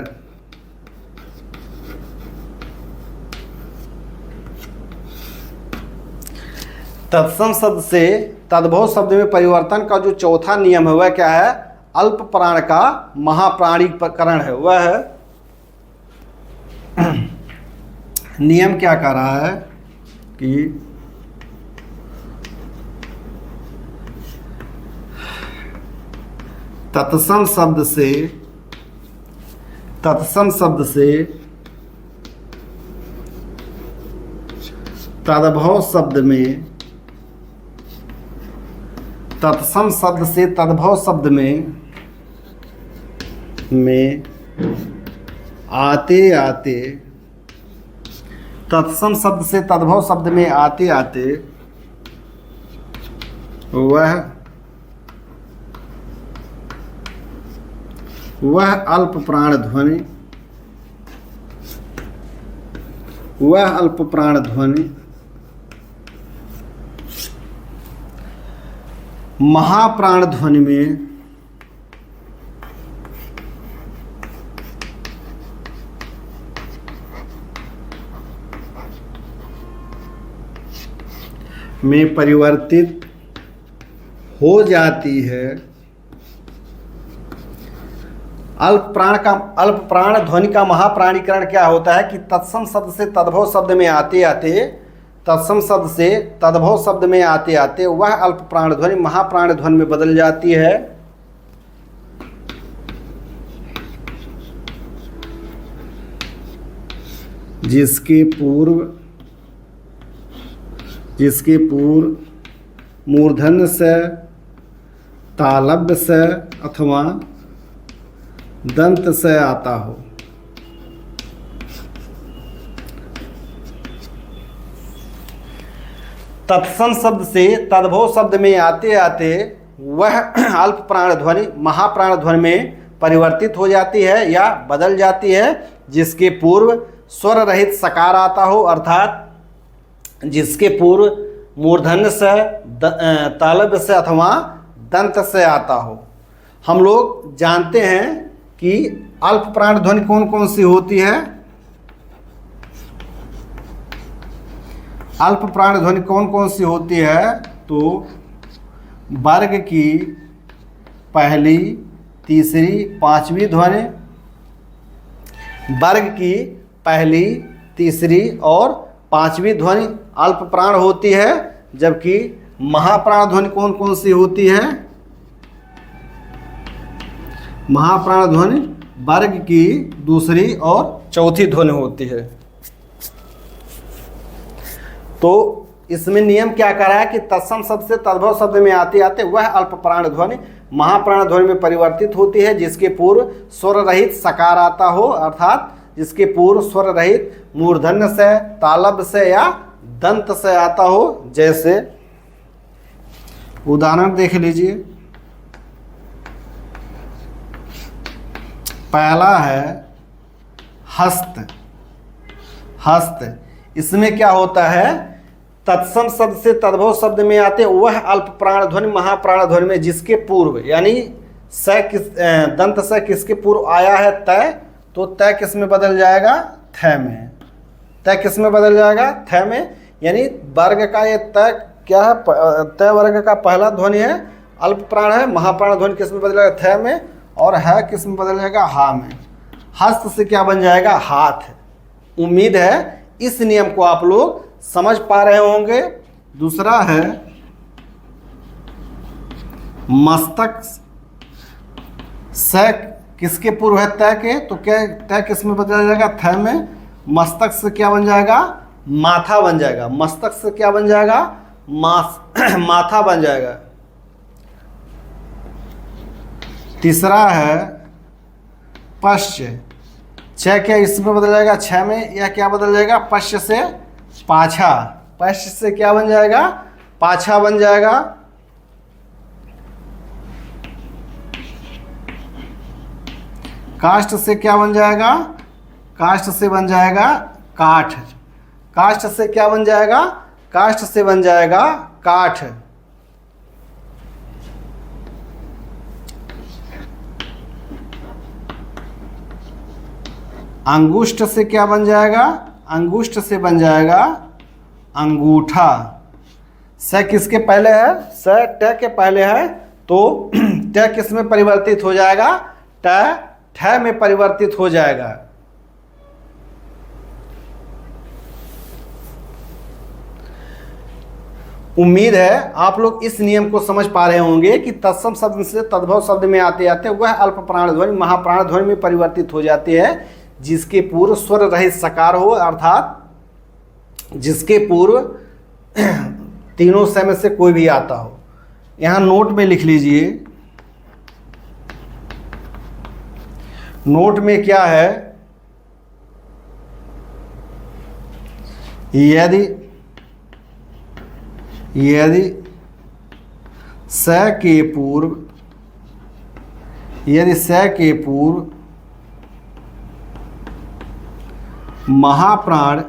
तत्सम शब्द से तद्भव शब्द में परिवर्तन का जो चौथा नियम है वह क्या है, अल्प प्राण का महाप्राणीकरण है। वह है नियम क्या कह रहा है कि तत्सम शब्द से तद्भव शब्द में, तत्सम शब्द से तद्भव शब्द में में आते आते, तत्सम शब्द से तद्भव शब्द में आते आते वह अल्प प्राण ध्वनि, वह अल्प प्राण ध्वनि महाप्राण ध्वनि में परिवर्तित हो जाती है। अल्प प्राण ध्वनि का महाप्राणीकरण क्या होता है कि तत्सम शब्द से तद्भव शब्द में आते आते, तत्सम शब्द से तद्भव शब्द में आते आते वह अल्प प्राण ध्वनि महाप्राण ध्वनि में बदल जाती है। जिसके पूर्व मूर्धन्य से, तालव्य से अथवा दंत से आता हो। तत्सम शब्द से तद्भव शब्द में आते आते वह अल्प प्राण ध्वनि महाप्राण ध्वनि में परिवर्तित हो जाती है या बदल जाती है, जिसके पूर्व स्वर रहित सकार आता हो, अर्थात जिसके पूर्व मूर्धन्य से, तालव्य से अथवा दंत से आता हो। हम लोग जानते हैं कि अल्प प्राण ध्वनि कौन कौन सी होती है। अल्प प्राण ध्वनि कौन कौन सी होती है? तो वर्ग की पहली, तीसरी, पांचवी ध्वनि, वर्ग की पहली, तीसरी और पांचवी ध्वनि अल्प प्राण होती है, जबकि महाप्राण ध्वनि कौन कौन सी होती है? महाप्राण ध्वनि वर्ग की दूसरी और चौथी ध्वनि होती है। तो इसमें नियम क्या कर रहा है कि तत्सम शब्द से तद्भव शब्द में आते आते वह अल्प प्राण ध्वनि महाप्राण ध्वनि में परिवर्तित होती है, जिसके पूर्व स्वर रहित सकार आता हो, अर्थात जिसके पूर्व स्वर रहित मूर्धन्य से, तालव्य से या दंत से आता हो। जैसे उदाहरण देख लीजिए, पहला है हस्त। हस्त, इसमें क्या होता है? तत्सम शब्द से तद्भव शब्द में आते वह अल्प प्राण ध्वनि महाप्राण ध्वनि में जिसके पूर्व, यानी दंत से किसके पूर्व आया है? तय, तो तय किस में बदल जाएगा? थ में। तय किस में बदल जाएगा? थ में। यानी वर्ग का ये तय क्या है? तय वर्ग का पहला ध्वनि है, अल्प प्राण है। महाप्राण ध्वनि किस में बदलेगा? थ में। और है किस में बदल जाएगा? हा में। हस्त से क्या बन जाएगा? हाथ। उम्मीद है इस नियम को आप लोग समझ पा रहे होंगे। दूसरा है मस्तक से किसके पूर्व है? तय के, तो क्या तय किस में बदल जाएगा? थ में। मस्तक से क्या बन जाएगा? माथा बन जाएगा। मस्तक से क्या बन जाएगा? माथा बन जाएगा। तीसरा है पश्च। छ क्या इसमें बदल जाएगा? छ में। या क्या बदल जाएगा? पश्च से पाछा। पश्च से क्या बन जाएगा? पाछा बन जाएगा। काष्ठ से क्या बन जाएगा? काष्ठ से बन जाएगा काठ। काष्ठ से क्या बन जाएगा? काष्ठ से बन जाएगा काठ। अंगुष्ठ से क्या बन जाएगा? अंगुष्ठ से बन जाएगा अंगूठा। स किसके पहले है? स ट के पहले है, तो ट किस में परिवर्तित हो जाएगा? ट ठ में परिवर्तित हो जाएगा। उम्मीद है आप लोग इस नियम को समझ पा रहे होंगे कि तत्सम शब्द से तद्भव शब्द में आते आते वह अल्प प्राण ध्वनि महाप्राण ध्वनि में परिवर्तित हो जाती है, जिसके पूर्व स्वर रहित सकार हो, अर्थात जिसके पूर्व तीनों से में से कोई भी आता हो। यहाँ नोट में लिख लीजिए, नोट में क्या है, यदि स के पूर्व महाप्राण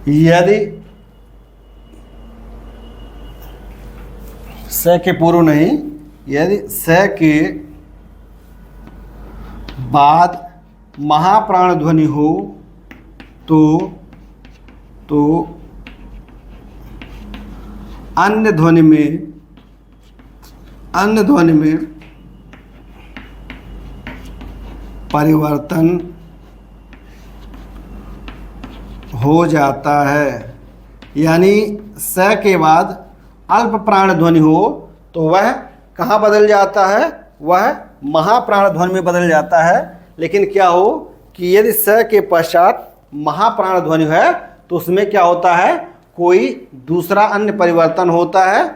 यदि स के पूर्व नहीं, यदि स के बाद महाप्राण ध्वनि हो तो अन्य ध्वनि में परिवर्तन हो जाता है। यानी स के बाद अल्प प्राण ध्वनि हो तो वह कहाँ बदल जाता है, वह महाप्राण ध्वनि में बदल जाता है। लेकिन क्या हो कि यदि स के पश्चात महाप्राण ध्वनि है तो उसमें क्या होता है, कोई दूसरा अन्य परिवर्तन होता है।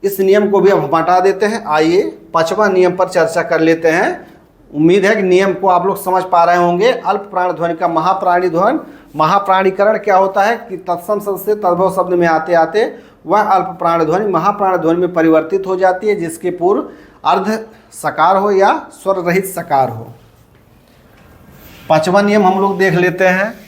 इस नियम को भी अब हम हटा देते हैं। आइए 5वां नियम पर चर्चा कर लेते हैं। उम्मीद है कि नियम को आप लोग समझ पा रहे होंगे। अल्प प्राण ध्वनि का महाप्राणी ध्वनि, महाप्राणीकरण क्या होता है कि तत्सम शब्द से तद्भव शब्द में आते आते वह अल्प प्राण ध्वनि महाप्राण ध्वनि में परिवर्तित हो जाती है, जिसके पूर्व अर्ध सकार हो या स्वर रहित सकार हो। 5वां नियम हम लोग देख लेते हैं।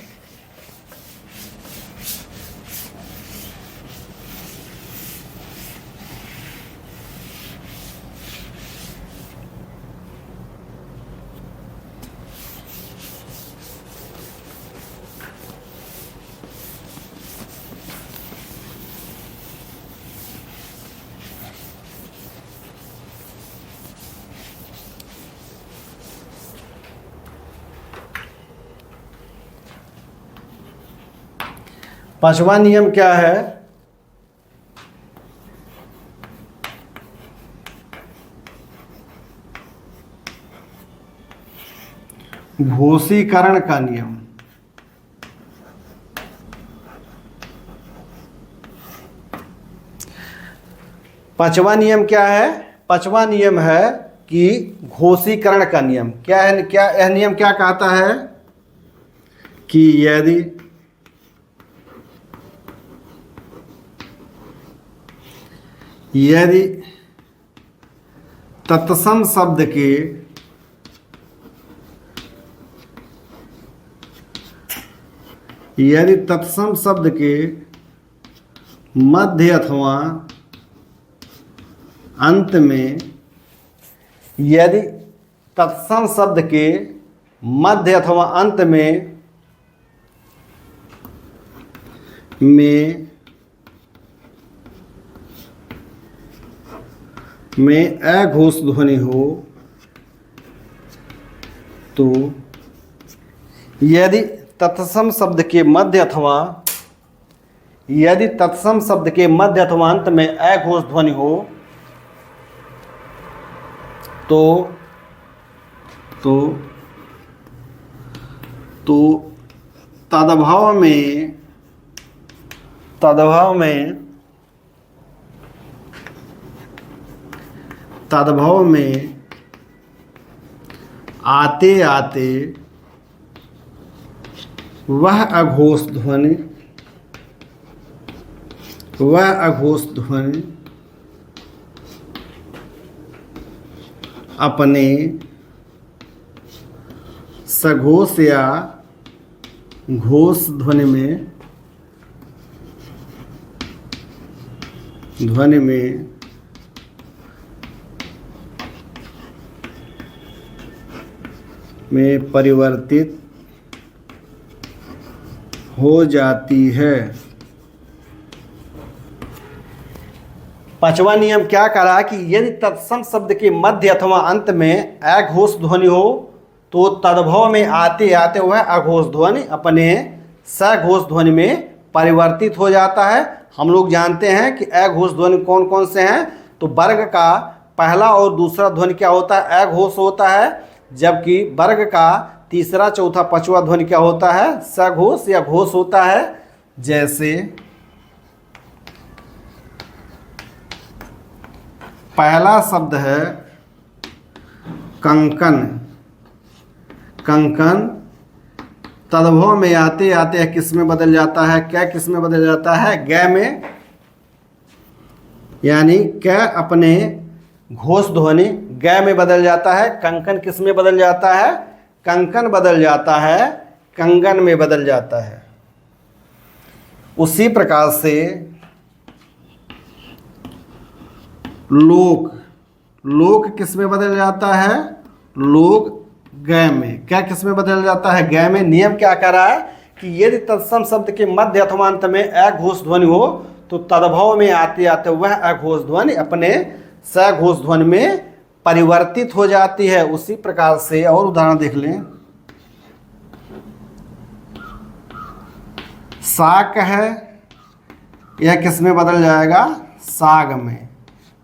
पांचवा नियम क्या है, घोषीकरण का नियम। पांचवा नियम क्या है, पांचवा नियम है कि घोषीकरण का नियम क्या है। क्या यह नियम क्या कहता है कि यदि तत्सम शब्द के मध्य अथवा अंत में, यदि तत्सम शब्द के मध्य अथवा अंत में अघोष ध्वनि हो तो, यदि तत्सम शब्द के मध्य अथवा अंत में अघोष ध्वनि हो तो तद्भव में आते आते वह अघोष ध्वनि अपने सघोष या घोष ध्वनि में परिवर्तित हो जाती है। पांचवा नियम क्या कहा कि यदि तत्सम शब्द के मध्य अथवा अंत में अघोष ध्वनि हो तो तद्भव में आते आते वह अघोष ध्वनि अपने सघोष ध्वनि में परिवर्तित हो जाता है। हम लोग जानते हैं कि अघोष ध्वनि कौन कौन से हैं। तो वर्ग का पहला और दूसरा ध्वनि क्या होता है, अघोष होता है, जबकि वर्ग का तीसरा चौथा पांचवा ध्वनि क्या होता है, सघोष या घोष होता है। जैसे पहला शब्द है कंकन। कंकन तद्भव में आते आते किस में बदल जाता है? क्या किस में बदल जाता है? ग में, यानी क अपने घोष ध्वनि ग में बदल जाता है। कंकन किस में बदल जाता है? कंकन बदल जाता है, कंगन में बदल जाता है। उसी प्रकार से लोक, लोक किस में बदल जाता है? लोक ग में। क्या किस में बदल जाता है? ग में। नियम क्या कह रहा है कि यदि तत्सम शब्द के मध्य अथवा अंत में अघोष ध्वनि हो तो तद्भव में आते आते वह अघोष ध्वनि अपने सघोष ध्वनि में परिवर्तित हो जाती है। उसी प्रकार से और उदाहरण देख लें। साक है, यह किस में बदल जाएगा? साग में।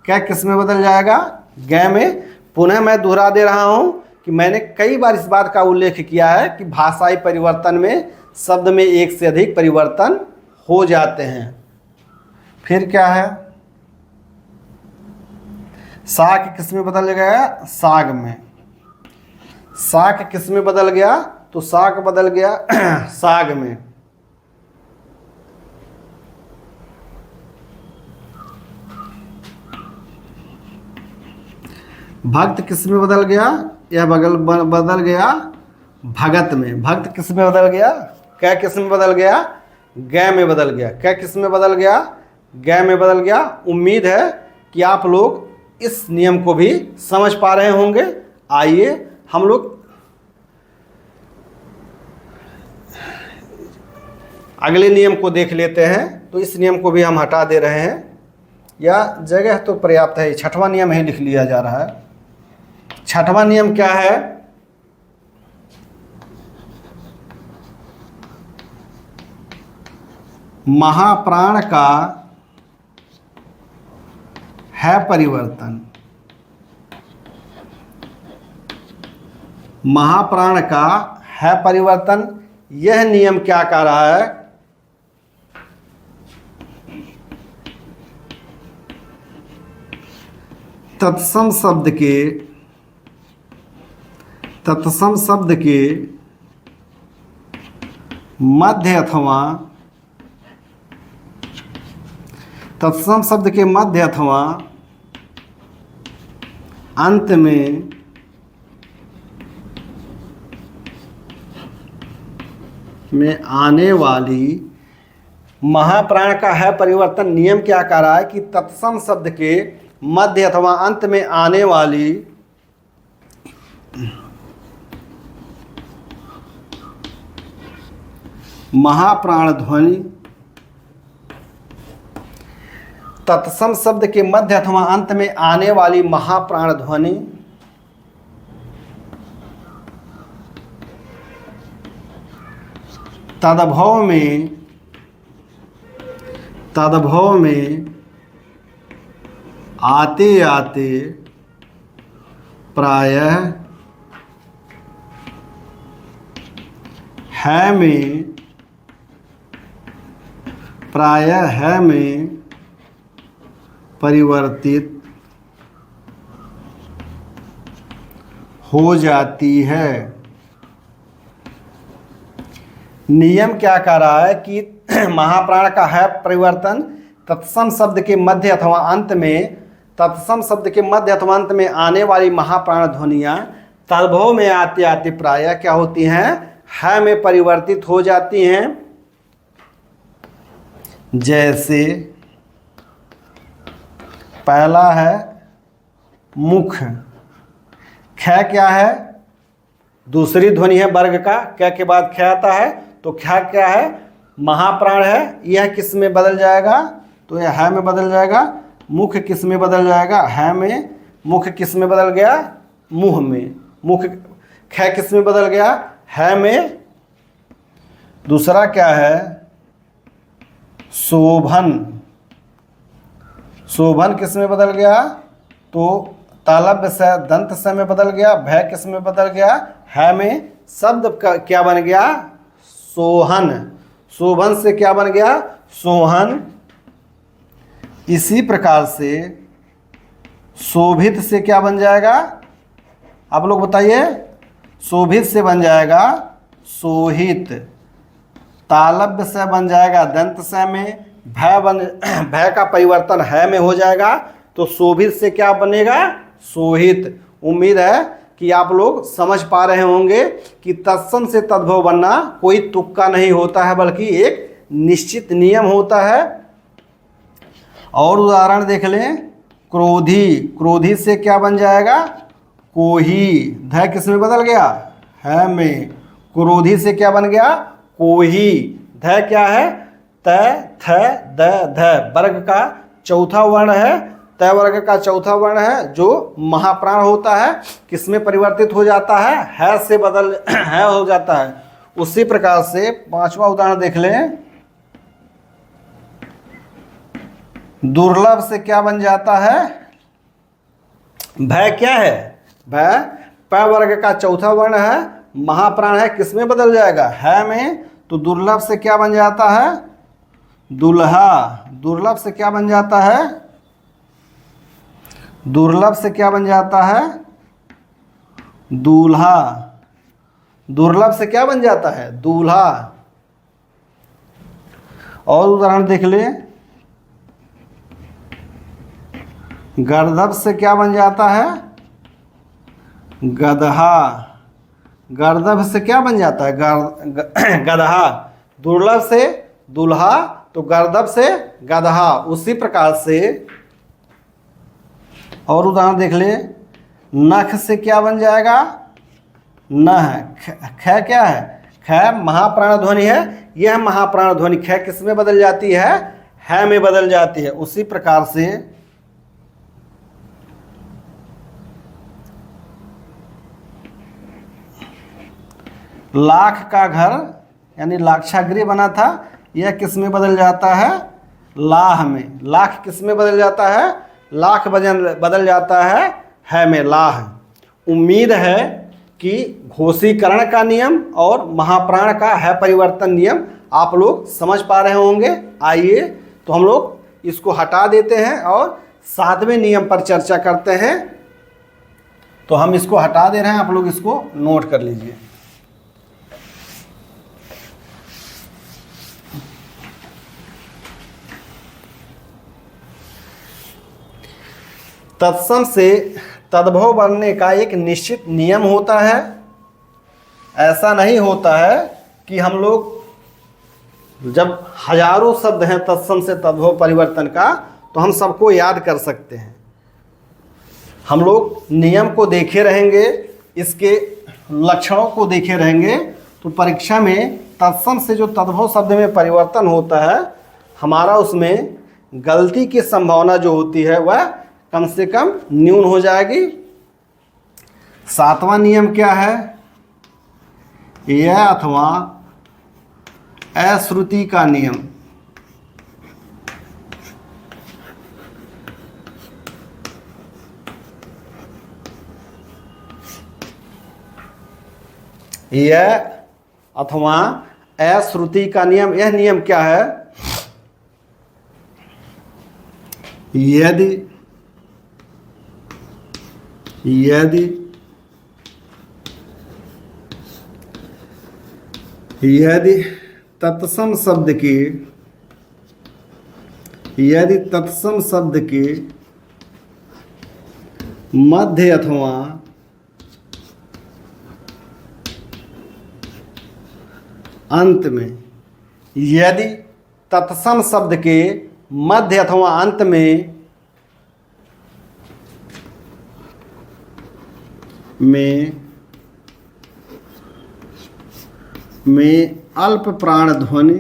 क्या किस में बदल जाएगा? ग में। पुनः मैं दोहरा दे रहा हूं कि मैंने कई बार इस बात का उल्लेख किया है कि भाषाई परिवर्तन में शब्द में एक से अधिक परिवर्तन हो जाते हैं। फिर क्या है? साक किस में बदल गया? साग में। साक किस में बदल गया? तो साग बदल गया साग में। भक्त किस में बदल गया? यह बदल गया भगत में। भक्त किस में बदल गया? क्या किस में बदल गया? ग में बदल गया। क्या किस में बदल गया? ग में बदल गया। उम्मीद है कि आप लोग इस नियम को भी समझ पा रहे होंगे। आइए हम लोग अगले नियम को देख लेते हैं। तो इस नियम को भी हम हटा दे रहे हैं, या जगह तो पर्याप्त है। छठवां नियम ही लिख लिया जा रहा है। छठवां नियम क्या है? महाप्राण का है परिवर्तन। महाप्राण का है परिवर्तन। यह नियम क्या कह रहा है? तत्सम शब्द के मध्य अथवा तत्सम शब्द के मध्य अथवा अंत में आने वाली महाप्राण का है परिवर्तन। नियम क्या कह रहा है कि तत्सम शब्द के मध्य अथवा अंत में आने वाली महाप्राण ध्वनि, तत्सम शब्द के मध्य अथवा अंत में आने वाली महाप्राण ध्वनि तद्भव में आते आते प्रायः है में परिवर्तित हो जाती है। नियम क्या कह रहा है कि महाप्राण का है परिवर्तन तत्सम शब्द के मध्य अथवा अंत में, तत्सम शब्द के मध्य अथवा अंत में आने वाली महाप्राण ध्वनियाँ तद्भव में आते आते प्रायः क्या होती हैं? है में परिवर्तित हो जाती हैं। जैसे पहला है मुख। ख क्या है? दूसरी ध्वनि है वर्ग का। क के बाद ख आता है तो ख क्या है? महाप्राण है। यह किस में बदल जाएगा? तो यह है में बदल जाएगा। मुख किस में बदल जाएगा? है में। मुख किस में बदल गया? मुंह में। मुख। ख किस में बदल गया? है में। दूसरा क्या है? शोभन। शोभन किस में बदल गया? तो तालव्य से दंत से में बदल गया। भय किस में बदल गया? है में। शब्द का क्या बन गया? सोहन। शोभन से क्या बन गया? सोहन। इसी प्रकार से शोभित से क्या बन जाएगा, आप लोग बताइए। शोभित से बन जाएगा शोहित। तालव्य से बन जाएगा दंत से में। भय का परिवर्तन है में हो जाएगा, तो शोभित से क्या बनेगा, शोहित। उम्मीद है कि आप लोग समझ पा रहे होंगे कि तत्सम से तद्भव बनना कोई तुक्का नहीं होता है, बल्कि एक निश्चित नियम होता है। और उदाहरण देख लें, क्रोधी। क्रोधी से क्या बन जाएगा, कोही। ध किस में बदल गया, है में। क्रोधी से क्या बन गया, कोही। ध क्या है, त थ द ध वर्ग का चौथा वर्ण है। त वर्ग का चौथा वर्ण है जो महाप्राण होता है, किस में परिवर्तित हो जाता है से बदल है हो जाता है। उसी प्रकार से पांचवा उदाहरण देख लें, दुर्लभ से क्या बन जाता है, भय क्या है, भय प वर्ग का चौथा वर्ण है, महाप्राण है, किस में बदल जाएगा, है में। तो दुर्लभ से क्या बन जाता है, दुल्हा। दुर्लभ से क्या बन जाता है, दुर्लभ से क्या बन जाता है, दूल्हा। दुर्लभ से क्या बन जाता है, दूल्हा। और उदाहरण देख ले, गर्दभ से क्या बन जाता है, गदहा। गर्दभ से क्या बन जाता है, गदहा। दुर्लभ से दूल्हा, तो गर्दभ से गदहा। उसी प्रकार से और उदाहरण देख ले, नख से क्या बन जाएगा, नह। ख क्या है, ख महाप्राण ध्वनि है, यह महाप्राण ध्वनि ख किस में बदल जाती है में बदल जाती है। उसी प्रकार से लाख का घर यानी लाक्षागृह बना था, यह किस में बदल जाता है, लाह में। लाख किस में बदल जाता है, लाख बदल जाता है में, लाह। उम्मीद है कि घोषीकरण का नियम और महाप्राण का है परिवर्तन नियम आप लोग समझ पा रहे होंगे। आइए तो हम लोग इसको हटा देते हैं और सातवें नियम पर चर्चा करते हैं। तो हम इसको हटा दे रहे हैं, आप लोग इसको नोट कर लीजिए। तत्सम से तद्भव बनने का एक निश्चित नियम होता है। ऐसा नहीं होता है कि हम लोग जब हजारों शब्द हैं तत्सम से तद्भव परिवर्तन का, तो हम सबको याद कर सकते हैं। हम लोग नियम को देखे रहेंगे, इसके लक्षणों को देखे रहेंगे, तो परीक्षा में तत्सम से जो तद्भव शब्द में परिवर्तन होता है, हमारा उसमें गलती की संभावना जो होती है वह कम से कम न्यून हो जाएगी। सातवां नियम क्या है, यह अथवा अश्रुति का नियम। यह अथवा अश्रुति का नियम, यह नियम क्या है, यदि तत्सम शब्द के मध्य अथवा अंत में, यदि तत्सम शब्द के मध्य अथवा अंत में अल्प प्राण ध्वनि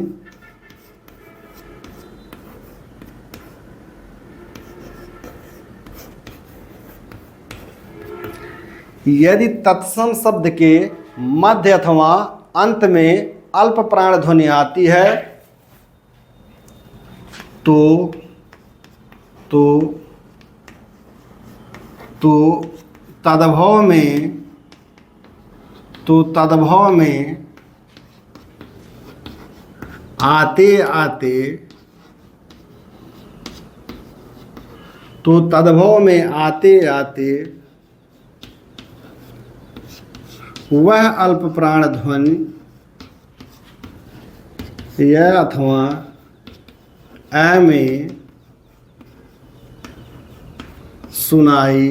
यदि तत्सम शब्द के मध्य अथवा अंत में अल्प प्राण ध्वनि आती है तो तद्भव में आते आते तो तद्भव में आते आते वह अल्प प्राण ध्वनि य अथवा ऐ में सुनाई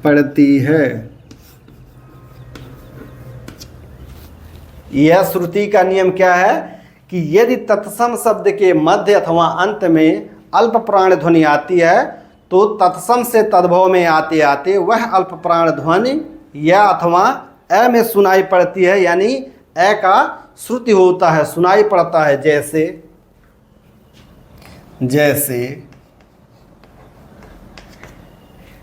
पड़ती है। यह श्रुति का नियम क्या है कि यदि तत्सम शब्द के मध्य अथवा अंत में अल्प प्राण ध्वनि आती है तो तत्सम से तद्भव में आते आते वह अल्प प्राण ध्वनि या अथवा अ में सुनाई पड़ती है, यानी अ का श्रुति होता है, सुनाई पड़ता है। जैसे जैसे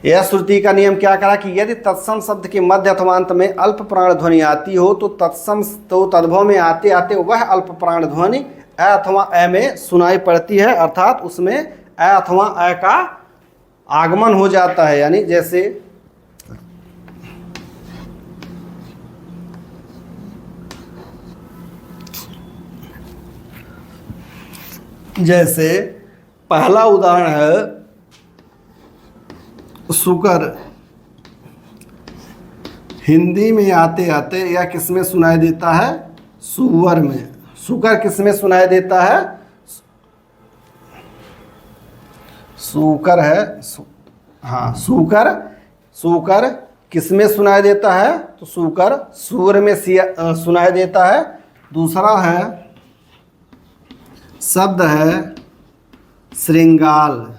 यह श्रुति का नियम क्या करा कि यदि तत्सम शब्द के मध्य अथवा अंत में अल्प प्राण ध्वनि आती हो तो तद्भव में आते आते वह अल्प प्राण ध्वनि अ अथवा अ में सुनाई पड़ती है, अर्थात उसमें अ अथवा अ का आगमन हो जाता है। यानी जैसे पहला उदाहरण है सुकर। हिंदी में आते आते यह किसमें सुनाई देता है? सुअर में। सुकर किसमें सुनाई देता है? सुकर है हाँ सुकर। सुकर किसमें सुनाई देता है? तो सुकर सूअर में सुनाई देता है। दूसरा है शब्द है श्रृंगाल।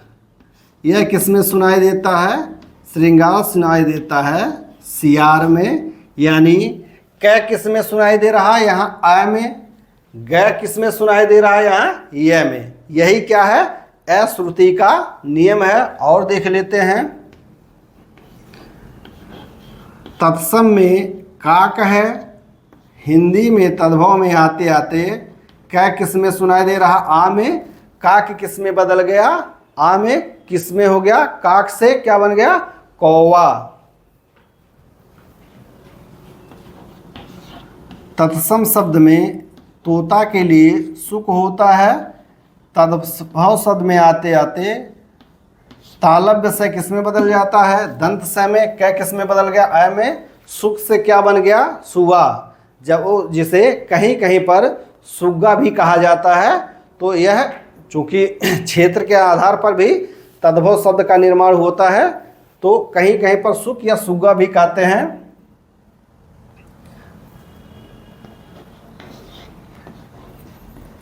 यह किसमें सुनाई देता है? श्रृंगाल सुनाई देता है सियार में। यानी क किसमें सुनाई दे रहा है? यहाँ आ में। ग किसमें सुनाई दे रहा है? यहाँ य में। यही क्या है? अश्रुति का नियम है। और देख लेते हैं, तत्सम में काक है। हिंदी में तद्भव में आते आते क किसमें सुनाई दे रहा? आ में। काक किसमें बदल गया? आ में। किसमें हो गया? काक से क्या बन गया? कौवा। तत्सम शब्द में तोता के लिए सुख होता है। तद्भव शब्द में आते आते तालव्य से किसमें बदल जाता है? दंत से में। क किसमें बदल गया? अ में। सुख से क्या बन गया? सुगा। जब वो जिसे कहीं कहीं पर सुग्गा भी कहा जाता है, तो यह चूंकि क्षेत्र के आधार पर भी तद्भव शब्द का निर्माण होता है, तो कहीं कहीं पर सुख या सुग्गा भी कहते हैं।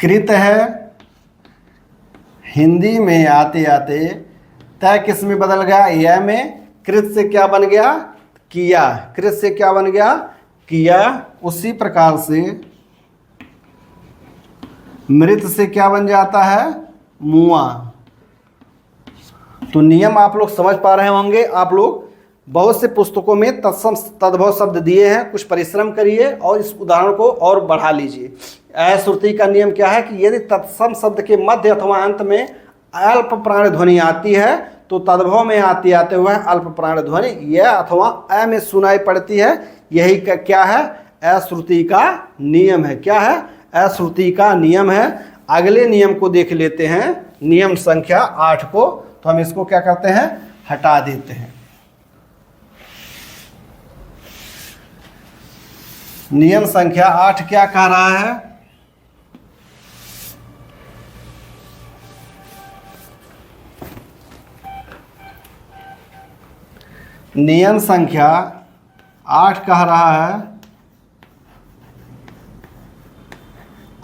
कृत है। हिंदी में आते आते तय किस में बदल गया? या में। कृत से क्या बन गया? किया। कृत से क्या बन गया? किया। उसी प्रकार से मृत से क्या बन जाता है? मुआ। तो नियम आप लोग समझ पा रहे होंगे। आप लोग बहुत से पुस्तकों में तत्सम तद्भव शब्द दिए हैं, कुछ परिश्रम करिए और इस उदाहरण को और बढ़ा लीजिए। अश्रुति का नियम क्या है कि यदि तत्सम शब्द के मध्य अथवा अंत में अल्प प्राण ध्वनि आती है तो तद्भव में आते आते वह अल्प प्राण ध्वनि य अथवा अ में सुनाई पड़ती है। यही क्या है? अश्रुति का नियम है। क्या है? अश्रुति का नियम है। अगले नियम को देख लेते हैं, नियम संख्या 8 को। तो हम इसको क्या करते हैं? हटा देते हैं। नियम संख्या 8 क्या कह रहा है? नियम संख्या 8 कह रहा है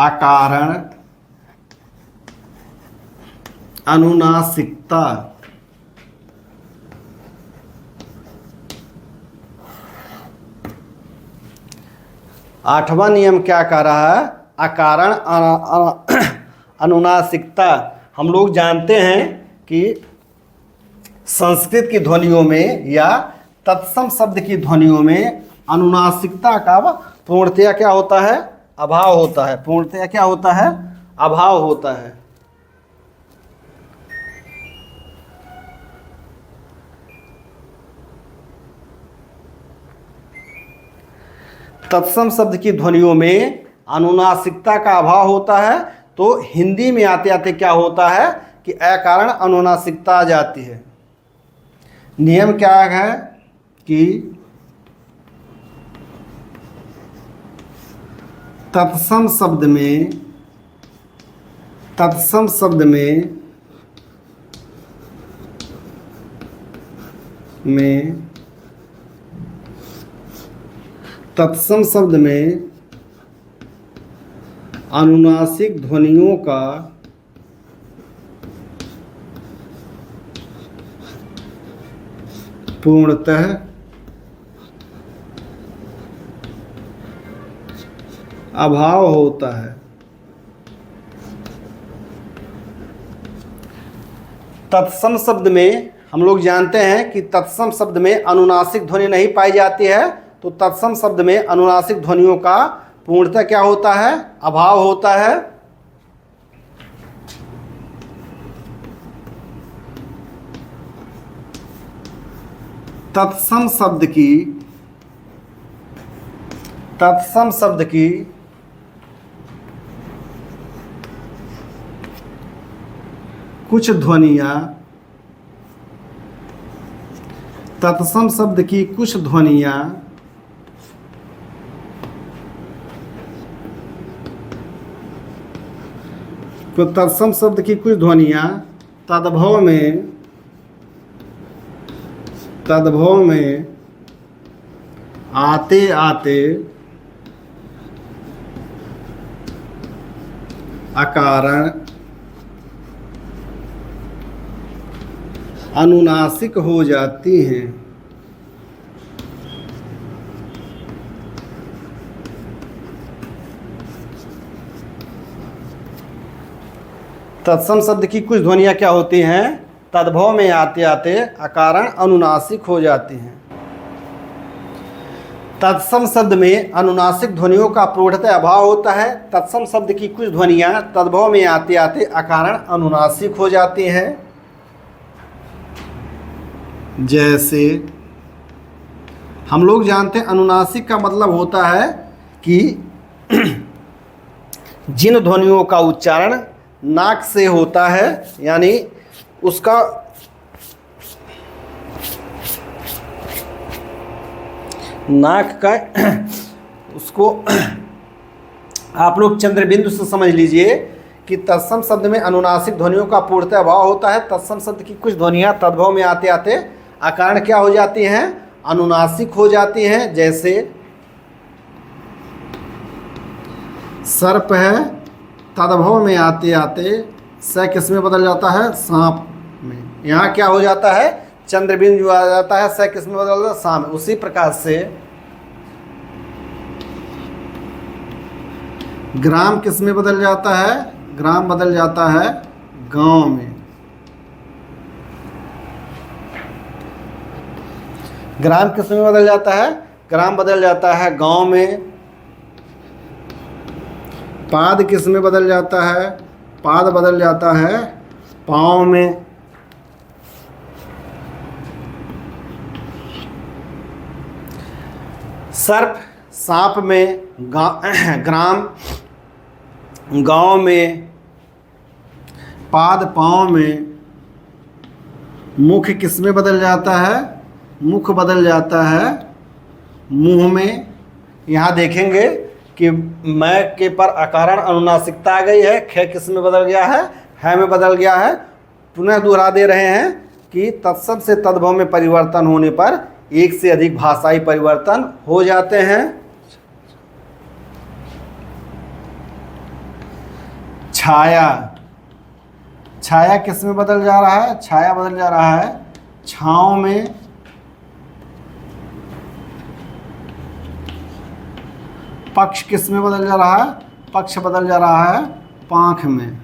अकारण अनुनासिकता। आठवां नियम क्या कह रहा है? अकारण अनुनासिकता। हम लोग जानते हैं कि संस्कृत की ध्वनियों में या तत्सम शब्द की ध्वनियों में अनुनासिकता का पूर्णतया क्या होता है? अभाव होता है। पूर्णतया क्या होता है? अभाव होता है। तत्सम शब्द की ध्वनियों में अनुनासिकता का अभाव होता है। तो हिंदी में आते आते क्या होता है कि अकारण अनुनासिकता आ जाती है। नियम क्या है कि तत्सम शब्द में तत्सम शब्द में अनुनासिक ध्वनियों का पूर्णतः अभाव होता है। तत्सम शब्द में हम लोग जानते हैं कि तत्सम शब्द में अनुनासिक ध्वनि नहीं पाई जाती है, तो तत्सम शब्द में अनुनासिक ध्वनियों का पूर्णतः क्या होता है, अभाव होता है। तत्सम शब्द की कुछ ध्वनियाँ तत्सम शब्द की कुछ ध्वनियाँ तो तत्सम शब्द की कुछ ध्वनियाँ तद्भव में आते आते अकारण अनुनासिक हो जाती हैं। तत्सम शब्द की कुछ ध्वनियाँ क्या होती हैं, तद्भव में आते आते अकारण अनुनासिक हो जाती हैं। तत्सम शब्द में अनुनासिक ध्वनियों का पूर्णतः अभाव होता है। तत्सम शब्द की कुछ ध्वनियाँ तद्भव में आते आते अकारण अनुनासिक हो जाती हैं। जैसे हम लोग जानते हैं अनुनासिक का मतलब होता है कि जिन ध्वनियों का उच्चारण नाक से होता है, यानी उसका नाक का उसको आप लोग चंद्रबिंदु से समझ लीजिए कि तत्सम शब्द में अनुनासिक ध्वनियों का पूर्णतः अभाव होता है। तत्सम शब्द की कुछ ध्वनियाँ तद्भव में आते आते अकारण क्या हो जाती हैं, अनुनासिक हो जाती हैं। जैसे सर्प है, तद्भव में आते आते स किस में बदल जाता है, सांप में। यहाँ क्या हो जाता है, चंद्रबिंदु आ जाता है, स किस में बदल जाता है, सांप। उसी प्रकार से ग्राम किस में बदल जाता है, ग्राम बदल जाता है गांव में। ग्राम किस में बदल जाता है, ग्राम बदल जाता है गांव में। पाद किस में बदल जाता है, पाद बदल जाता है पाँव में। सर्प सांप में, ग्राम गांव में, पाद पाँव में। मुख किस में बदल जाता है, मुख बदल जाता है मुंह में। यहाँ देखेंगे कि मैं के पर अकारण अनुनासिकता आ गई है, ख किस में बदल गया है में बदल गया है। पुनः दोहरा दे रहे हैं कि तत्सम से तद्भव में परिवर्तन होने पर एक से अधिक भाषाई परिवर्तन हो जाते हैं। छाया, छाया किस में बदल जा रहा है, छाया बदल जा रहा है छाँव में। पक्ष किस में बदल जा रहा है, पक्ष बदल जा रहा है पाँख में।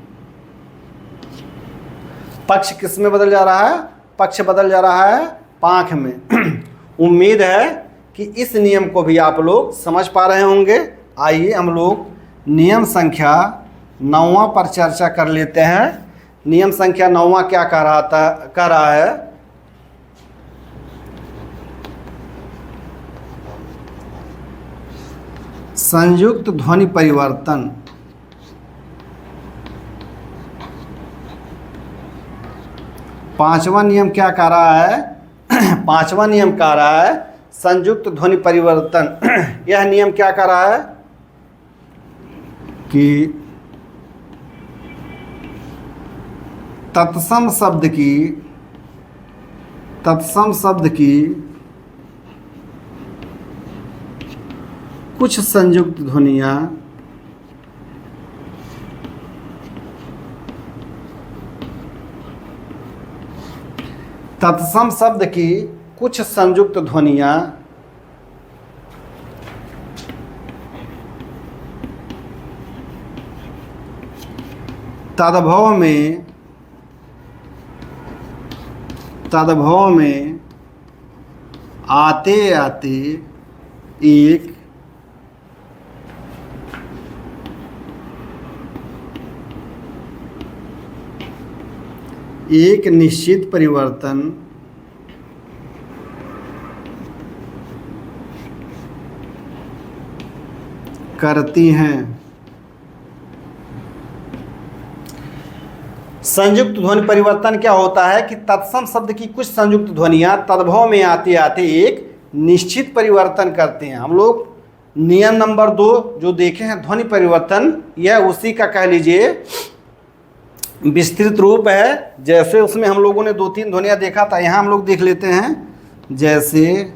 पक्ष किस में बदल जा रहा है, पक्ष बदल जा रहा है पाँख में। उम्मीद है कि इस नियम को भी आप लोग समझ पा रहे होंगे। आइए हम लोग नियम संख्या 9 पर चर्चा कर लेते हैं। नियम संख्या 9 क्या कह रहा है, संयुक्त ध्वनि परिवर्तन। पांचवा नियम क्या कह रहा है? पांचवा नियम कह रहा है संयुक्त ध्वनि परिवर्तन। यह नियम क्या कह रहा है कि तत्सम शब्द की कुछ संयुक्त ध्वनियाँ तत्सम शब्द की कुछ संयुक्त ध्वनियाँ तद्भव में आते आते एक निश्चित परिवर्तन करती हैं। संयुक्त ध्वनि परिवर्तन क्या होता है कि तत्सम शब्द की कुछ संयुक्त ध्वनियां तद्भव में आते आते एक निश्चित परिवर्तन करते हैं। हम लोग नियम नंबर 2 जो देखे हैं ध्वनि परिवर्तन, यह उसी का कह लीजिए विस्तृत रूप है। जैसे उसमें हम लोगों ने 2-3 ध्वनियाँ देखा था, यहाँ हम लोग देख लेते हैं। जैसे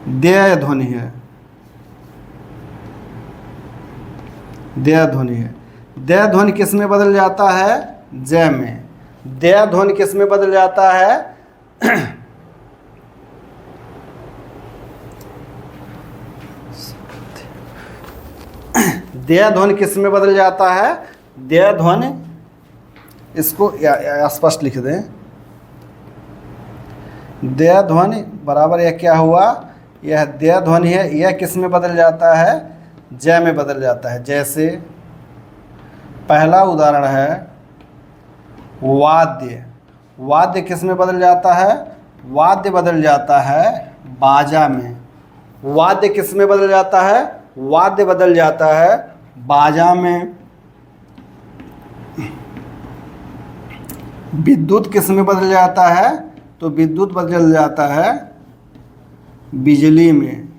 देय ध्वनि है, देय ध्वनि है। देय ध्वनि किस में बदल जाता है? जय में। देय ध्वनि किस में बदल जाता है? देय ध्वनि किस में बदल जाता है? देय ध्वनि, इसको स्पष्ट लिख दें। देय ध्वनि बराबर यह क्या हुआ? यह देय ध्वनि है, यह किस में बदल जाता है? जय में बदल जाता है। जैसे पहला उदाहरण है वाद्य। वाद्य किस में बदल जाता है? वाद्य बदल जाता है बाजा में। वाद्य किस में बदल जाता है? वाद्य बदल जाता है बाजा में। विद्युत किस में बदल जाता है? तो विद्युत बदल जाता है बिजली में।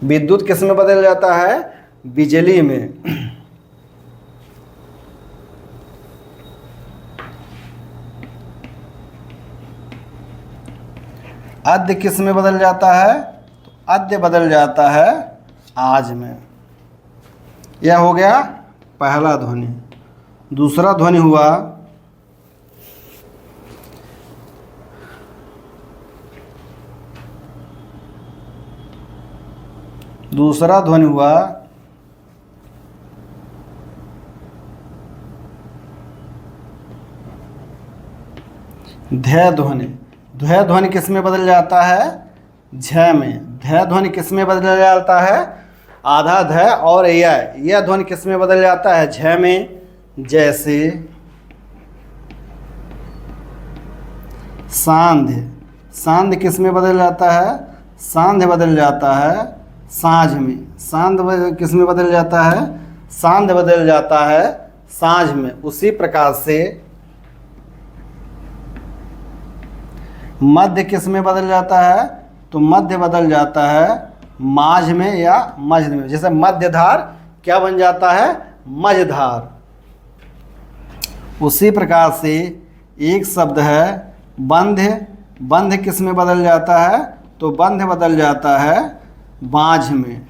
विद्युत किस में बदल जाता है? बिजली में। अद्य किस में बदल जाता है? तो अद्य बदल जाता है आज में। यह हो गया पहला ध्वनि। दूसरा ध्वनि हुआ ध्य ध्वनि। ध्य ध्वनि किस में बदल जाता है? झ में। ध्य ध्वनि किस में बदल जाता है? आधा ध्य और यह ध्वनि किस में बदल जाता है? झ में। जैसे सांध्य। सांध्य किस में बदल जाता है? सांध्य बदल जाता है साँझ में। सांध्य किस में बदल जाता है? सांध्य बदल जाता है साँझ में। उसी प्रकार से मध्य किस में बदल जाता है? तो मध्य बदल जाता है माझ में या मझ में। जैसे मध्यधार क्या बन जाता है? मझधार। उसी प्रकार से एक शब्द है बंध्य। बंध्य किस में बदल जाता है? तो बंध्य बदल जाता है बाँझ में।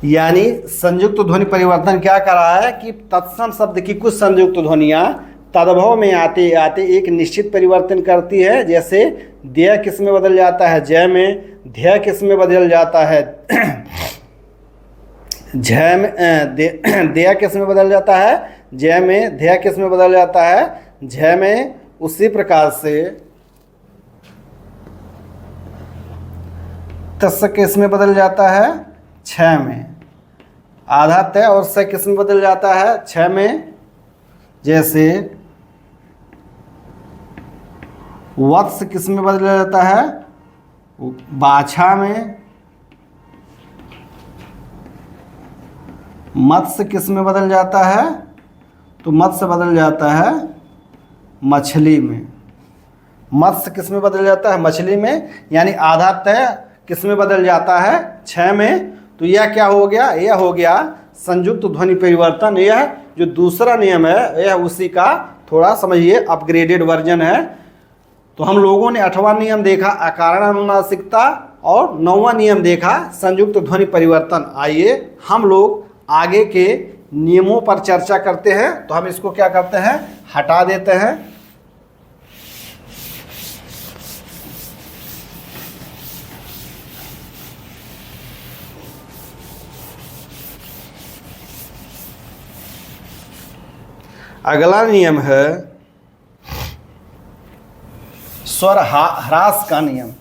यानी संयुक्त ध्वनि परिवर्तन क्या कर रहा है कि तत्सम शब्द की कुछ संयुक्त ध्वनियाँ तद्भव में आते आते एक निश्चित परिवर्तन करती है। जैसे देय किस में बदल जाता है? जय में। ध्यय किस में बदल जाता है? झय में। देय किस में बदल जाता है? जय में। ध्यय किस में बदल जाता है? झय में। उसी प्रकार से तस् किस में बदल जाता है? छ में। आधा तय और स किस में बदल जाता है? छ में। जैसे वत्स किस में बदल जाता है? बाछा में। मत्स्य किस में बदल जाता है? तो मत्स्य बदल जाता है मछली में। मत्स्य किस में बदल जाता है? मछली में। यानी आधा तय किस में बदल जाता है? क्षय में। तो यह क्या हो गया? यह हो गया संयुक्त ध्वनि परिवर्तन। यह जो दूसरा नियम है यह उसी का थोड़ा समझिए अपग्रेडेड वर्जन है। तो हम लोगों ने 8वां नियम देखा अकारण अनुनासिकता और 9वां नियम देखा संयुक्त ध्वनि परिवर्तन। आइए हम लोग आगे के नियमों पर चर्चा करते हैं। तो हम इसको क्या करते हैं? हटा देते हैं। अगला नियम है स्वर ह्रास का नियम।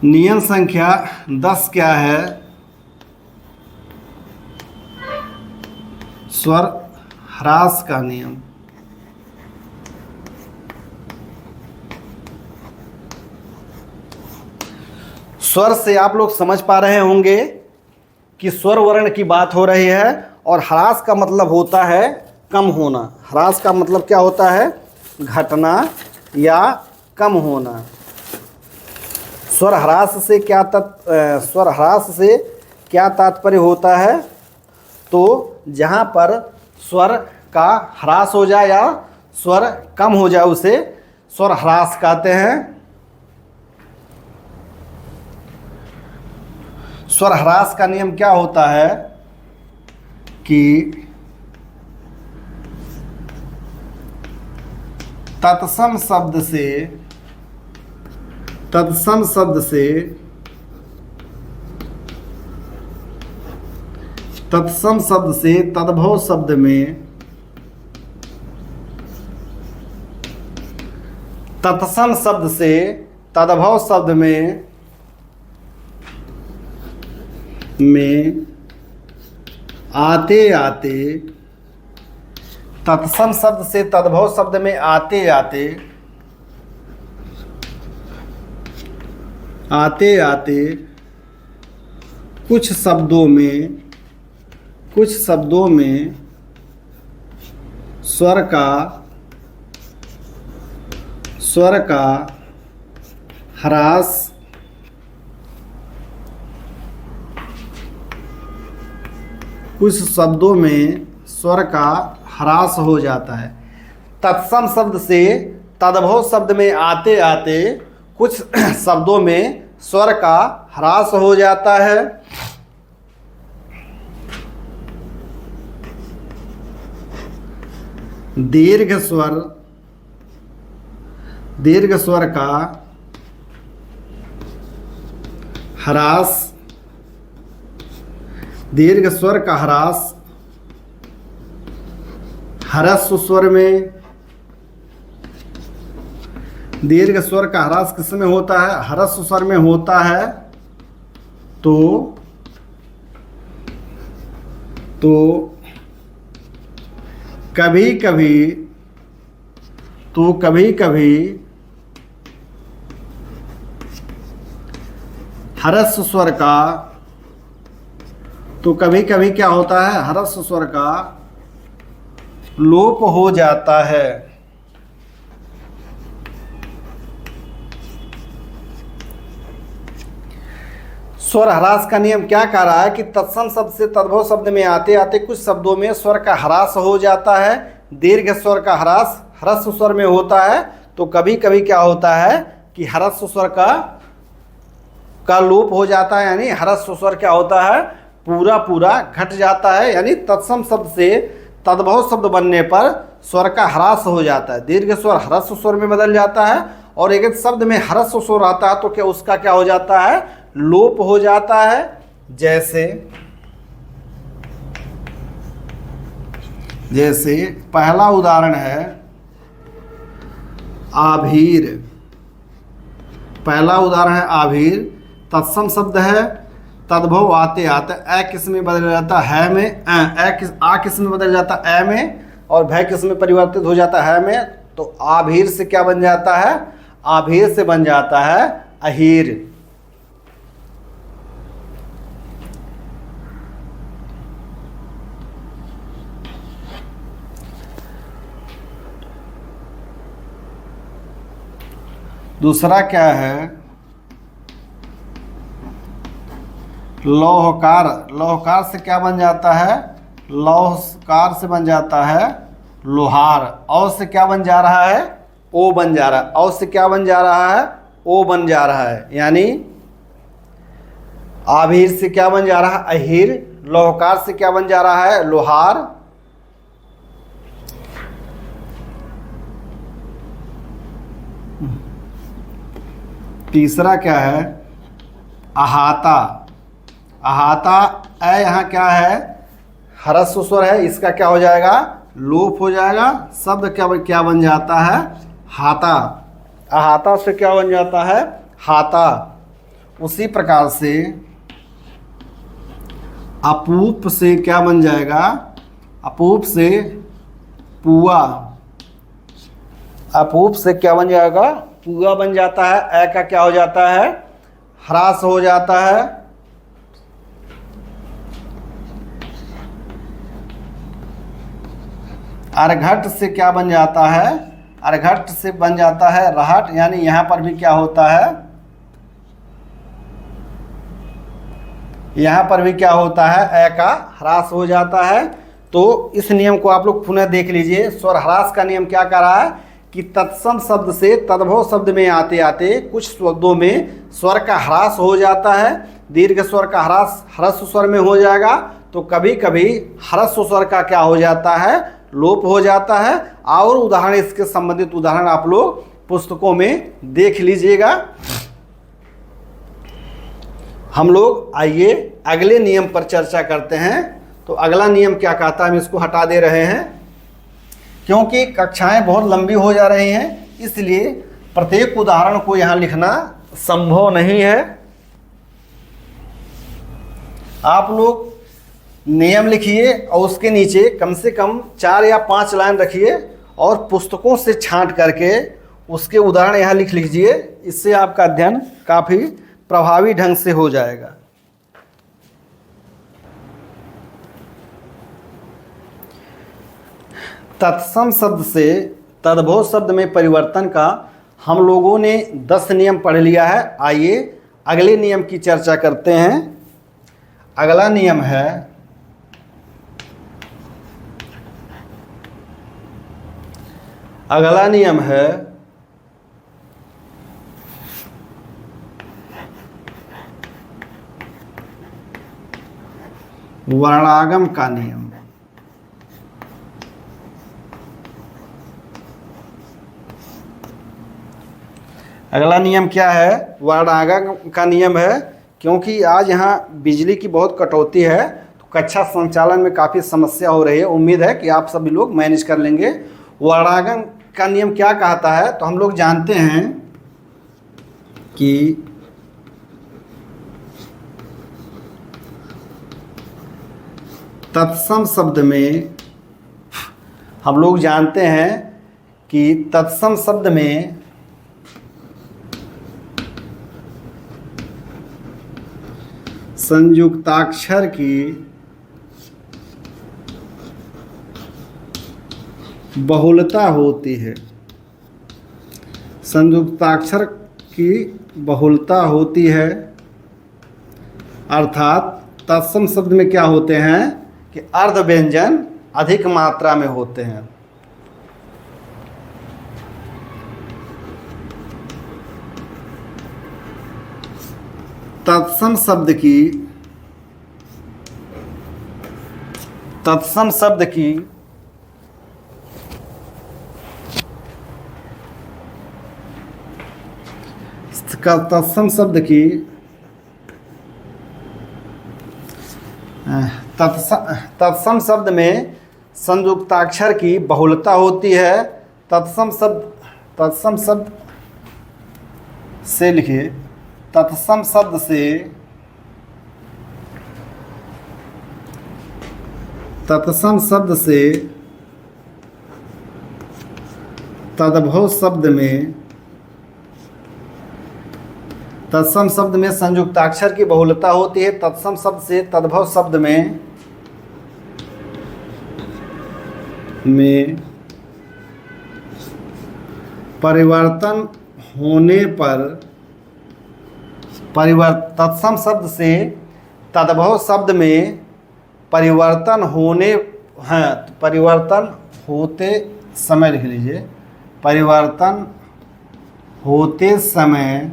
नियम संख्या 10 क्या है? स्वर ह्रास का नियम। स्वर से आप लोग समझ पा रहे होंगे कि स्वर वर्ण की बात हो रही है और ह्रास का मतलब होता है कम होना। ह्रास का मतलब क्या होता है? घटना या कम होना। स्वर ह्रास से क्या तात्पर्य होता है? तो जहाँ पर स्वर का ह्रास हो जाए या स्वर कम हो जाए उसे स्वर ह्रास कहते हैं। स्वर ह्रास का नियम क्या होता है कि तत्सम शब्द से तद्भव शब्द में तत्सम शब्द से तद्भव शब्द में आते आते तत्सम शब्द से तद्भव शब्द में आते आते कुछ शब्दों में स्वर का ह्रास कुछ शब्दों में स्वर का ह्रास हो जाता है। तत्सम शब्द से तद्भव शब्द में आते आते कुछ शब्दों में स्वर का ह्रास हो जाता है। दीर्घ स्वर का ह्रास ह्रस्व स्वर में। दीर्घ स्वर का ह्रास किस में होता है? ह्रस्व स्वर में होता है। तो कभी कभी ह्रस्व स्वर का क्या होता है? ह्रस्व स्वर का लोप हो जाता है। स्वर ह्रास का नियम क्या कह रहा है कि तत्सम शब्द से तद्भव शब्द में आते आते कुछ शब्दों में स्वर का ह्रास हो जाता है। दीर्घ स्वर का ह्रास ह्रस्व स्वर में होता है। तो कभी कभी क्या होता है कि ह्रस्व स्वर का लोप हो जाता है, यानी ह्रस्व स्वर क्या होता है? पूरा घट जाता है। यानी तत्सम शब्द से तद्भव शब्द बनने पर स्वर का ह्रास हो जाता है। दीर्घ स्वर ह्रस्व स्वर में बदल जाता है और एक शब्द में ह्रस्व स्वर आता है तो क्या उसका क्या हो जाता है? लोप हो जाता है। जैसे पहला उदाहरण है आभीर। पहला उदाहरण है आभीर। तत्सम शब्द है, तद्भव आते आते अ किस में बदल जाता है में, आ किस में बदल जाता है में, और भय किस में परिवर्तित हो जाता है में। तो आभीर से क्या बन जाता है? आभीर से बन जाता है अहीर। दूसरा क्या है? लौहकार। लौहकार से क्या बन जाता है? लौहकार से बन जाता है लोहार। और से क्या बन जा रहा है? ओ बन जा रहा है। और से क्या बन जा रहा है? ओ बन जा रहा है। यानी आभीर से क्या बन जा रहा है? अहीर। लौहकार से क्या बन जा रहा है? लोहार। तीसरा क्या है? अहाता। अहाता ए यहाँ क्या है? ह्रस्व स्वर है, इसका क्या हो जाएगा? लोप हो जाएगा। शब्द क्या बन जाता है? हाता। अहाता से क्या बन जाता है? हाता। उसी प्रकार से अपूप से क्या बन जाएगा? अपूप से पुआ। अपूप से क्या बन जाएगा? पुआ बन जाता है। ए का क्या हो जाता है? ह्रास हो जाता है। अर्घट से क्या बन जाता है? अर्घट से बन जाता है रहट। यानी यहां पर भी क्या होता है? यहां पर भी क्या होता है? ए का ह्रास हो जाता है। तो इस नियम को आप लोग पुनः देख लीजिए। स्वर ह्रास का नियम क्या कर रहा है कि तत्सम शब्द से तद्भव शब्द में आते आते कुछ शब्दों में स्वर का ह्रास हो जाता है। दीर्घ स्वर का ह्रास ह्रस्व स्वर में हो जाएगा, तो कभी कभी ह्रस्व स्वर का क्या हो जाता है? लोप हो जाता है। और उदाहरण, इसके संबंधित उदाहरण आप लोग पुस्तकों में देख लीजिएगा। हम लोग आइए अगले नियम पर चर्चा करते हैं। तो अगला नियम क्या कहता है? हम इसको हटा दे रहे हैं क्योंकि कक्षाएं बहुत लंबी हो जा रही हैं, इसलिए प्रत्येक उदाहरण को यहाँ लिखना संभव नहीं है। आप लोग नियम लिखिए और उसके नीचे कम से कम 4 या 5 लाइन रखिए और पुस्तकों से छांट करके उसके उदाहरण यहाँ लिख लीजिए। इससे आपका अध्ययन काफ़ी प्रभावी ढंग से हो जाएगा। तत्सम शब्द से तद्भव शब्द में परिवर्तन का हम लोगों ने 10 नियम पढ़ लिया है। आइए अगले नियम की चर्चा करते हैं। अगला नियम है वर्णागम का नियम। अगला नियम क्या है? वर्णागम का नियम है। क्योंकि आज यहाँ बिजली की बहुत कटौती है, तो कक्षा संचालन में काफ़ी समस्या हो रही है। उम्मीद है कि आप सभी लोग मैनेज कर लेंगे। वर्णागम का नियम क्या कहता है? तो हम लोग जानते हैं कि तत्सम शब्द में संयुक्ताक्षर की बहुलता होती है। संयुक्ताक्षर की बहुलता होती है, अर्थात तत्सम शब्द में क्या होते हैं कि अर्ध व्यंजन अधिक मात्रा में होते हैं। तत्सम शब्द की तत्सम शब्द में संयुक्ताक्षर की बहुलता होती है। तत्सम शब्द से लिखिए, तत्सम शब्द तद्भव शब्द में, तत्सम शब्द में संयुक्ताक्षर की बहुलता होती है। तत्सम शब्द से तद्भव शब्द में परिवर्तन होने पर, तत्सम शब्द से तद्भव शब्द में परिवर्तन होने, हाँ, परिवर्तन होते समय लिख लीजिए, परिवर्तन होते समय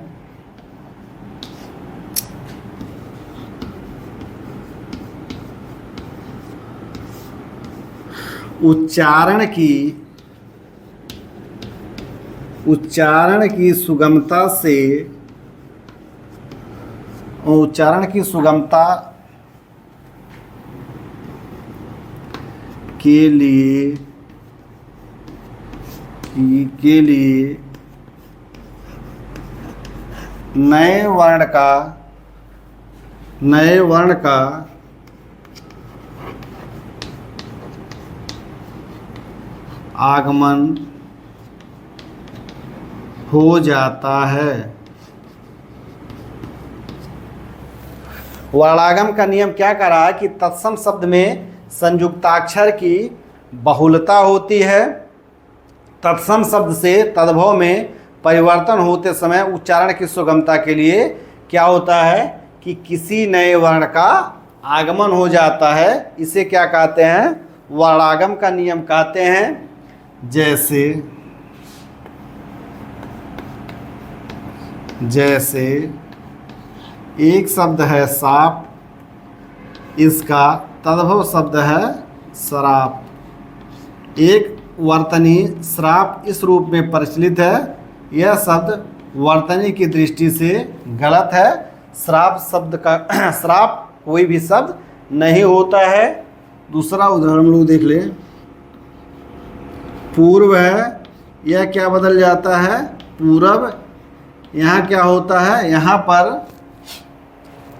उच्चारण की सुगमता से, उच्चारण की सुगमता के लिए नए वर्ण का आगमन हो जाता है। वर्णागम का नियम क्या कह रहा है कि तत्सम शब्द में संयुक्ताक्षर की बहुलता होती है। तत्सम शब्द से तद्भव में परिवर्तन होते समय उच्चारण की सुगमता के लिए क्या होता है कि किसी नए वर्ण का आगमन हो जाता है। इसे क्या कहते हैं? वर्णागम का नियम कहते हैं। जैसे एक शब्द है साप, इसका तद्भव शब्द है शराप। एक वर्तनी श्राप इस रूप में प्रचलित है। यह शब्द वर्तनी की दृष्टि से गलत है। श्राप शब्द का श्राप कोई भी शब्द नहीं होता है। दूसरा उदाहरण हम लोग देख लें। पूर्व है, यह क्या बदल जाता है? पूरब। यहाँ क्या होता है? यहाँ पर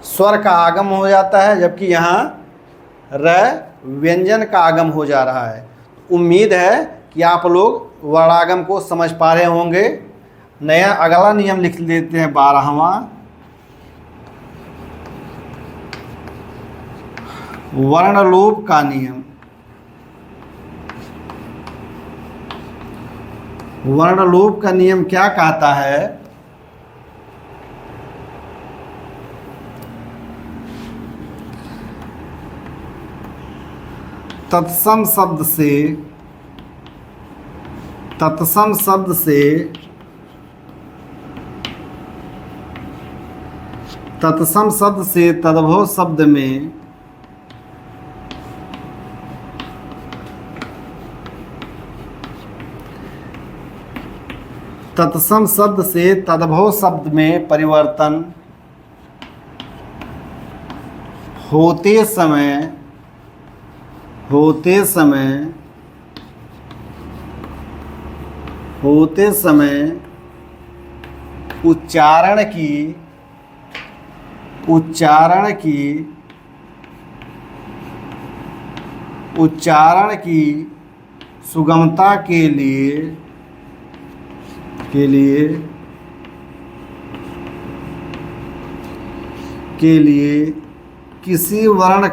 स्वर का आगम हो जाता है, जबकि यहाँ र व्यंजन का आगम हो जा रहा है। उम्मीद है कि आप लोग वर्णागम को समझ पा रहे होंगे। नया अगला नियम लिख लेते हैं, 12वां। वर्णलोप का नियम। वर्णलोप का नियम क्या कहता है? तत्सम शब्द से तद्भव शब्द में तत्सम शब्द से तद्भव शब्द में परिवर्तन होते समय उच्चारण की सुगमता के लिए किसी वर्ण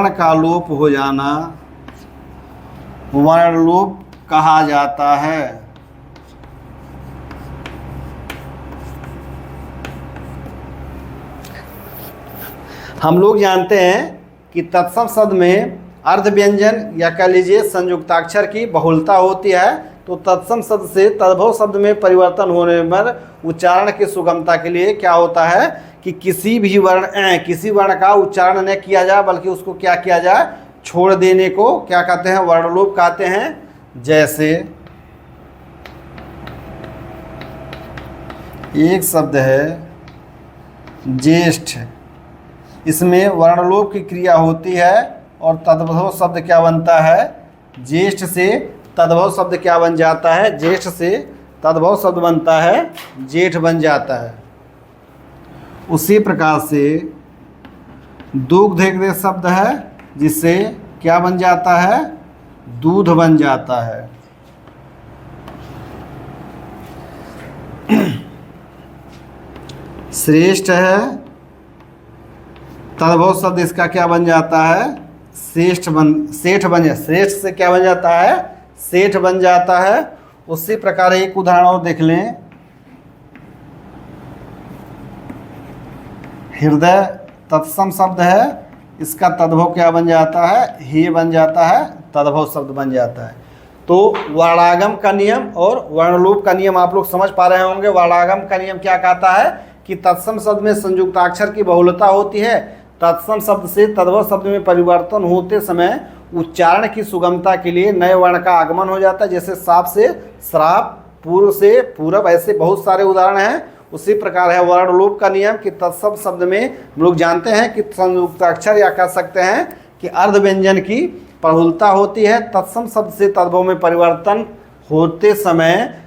का लोप हो जाना, वर्णलोप कहा जाता है। हम लोग जानते हैं कि तत्सम शब्द में अर्ध व्यंजन या कह लीजिए संयुक्ताक्षर की बहुलता होती है। तो तत्सम शब्द से तद्भव शब्द में परिवर्तन होने पर उच्चारण की सुगमता के लिए क्या होता है कि किसी वर्ण का उच्चारण न किया जाए, बल्कि उसको क्या किया जाए? छोड़ देने को क्या कहते हैं? वर्णलोप कहते हैं। जैसे एक शब्द है ज्येष्ठ, इसमें वर्णलोप की क्रिया होती है और तद्भव शब्द क्या बनता है? ज्येष्ठ से तद्भव शब्द क्या बन जाता है? ज्येष्ठ से तद्भव शब्द बनता है जेठ बन जाता है। उसी प्रकार से दुग्ध एक शब्द है जिससे क्या बन जाता है, दूध बन जाता है। श्रेष्ठ है, तद्भव शब्द इसका क्या बन जाता है, सेठ बन जाता, श्रेष्ठ से क्या बन जाता है, सेठ बन जाता है। उसी प्रकार एक उदाहरण और देख लें। हृदय तत्सम शब्द है, इसका तद्भव क्या बन जाता है, ही बन जाता है, तद्भव शब्द बन जाता है। तो वर्णागम का नियम और वर्णलोप का नियम आप लोग समझ पा रहे होंगे। वर्णागम का नियम क्या कहता है कि तत्सम शब्द में संयुक्ताक्षर की बहुलता होती है। तत्सम शब्द से तद्भव शब्द में परिवर्तन होते समय उच्चारण की सुगमता के लिए नए वर्ण का आगमन हो जाता है। जैसे साप से श्राप, पूर्व से पूरब, ऐसे बहुत सारे उदाहरण हैं। उसी प्रकार है वर्णलोप का नियम कि तत्सम शब्द में हम लोग जानते हैं कि संयुक्ताक्षर या कह सकते हैं कि अर्ध व्यंजन की बहुलता होती है। तत्सम शब्द से तद्भव में परिवर्तन होते समय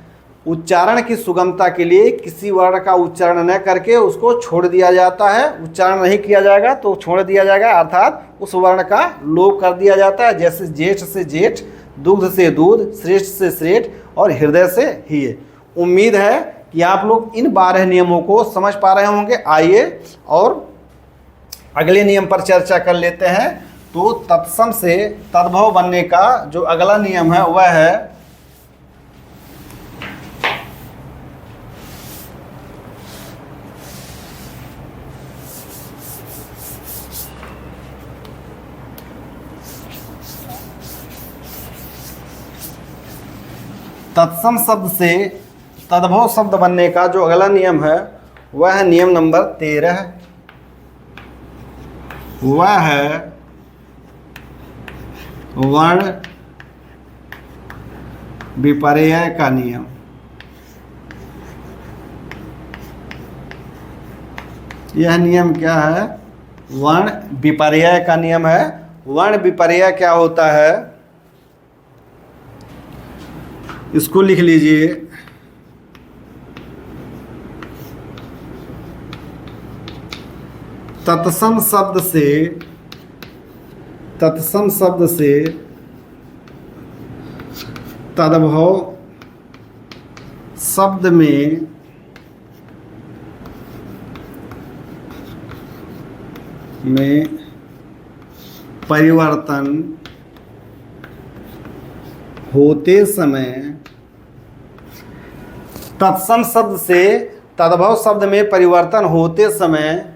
उच्चारण की सुगमता के लिए किसी वर्ण का उच्चारण न करके उसको छोड़ दिया जाता है। उच्चारण नहीं किया जाएगा तो छोड़ दिया जाएगा, अर्थात उस वर्ण का लोप कर दिया जाता है। जैसे जेठ से जेठ, दुग्ध से दूध, श्रेष्ठ से श्रेष्ठ और हृदय से ही। उम्मीद है कि आप लोग इन 12 नियमों को समझ पा रहे होंगे। आइए और अगले नियम पर चर्चा कर लेते हैं। तो तत्सम से तद्भव बनने का जो अगला नियम है वह है तत्सम शब्द से तद्भव शब्द बनने का जो अगला नियम है वह है नियम नंबर 13। वह है वर्ण विपर्यय का नियम। यह नियम क्या है, वर्ण विपर्यय का नियम है। वर्ण विपर्यय क्या होता है, इसको लिख लीजिए। तत्सम शब्द से तद्भव शब्द में परिवर्तन होते समय, तत्सम शब्द से तद्भव शब्द में परिवर्तन होते समय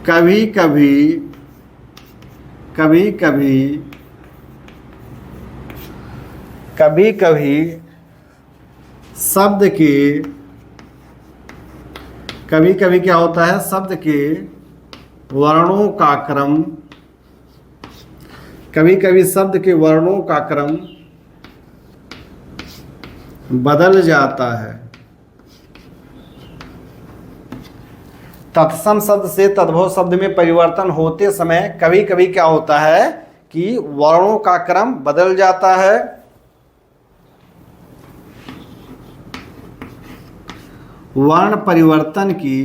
कभी कभी शब्द के क्या होता है, शब्द के वर्णों का क्रम, कभी शब्द के वर्णों का क्रम बदल जाता है। तत्सम शब्द से तद्भव शब्द में परिवर्तन होते समय कभी कभी क्या होता है कि वर्णों का क्रम बदल जाता है। वर्ण परिवर्तन की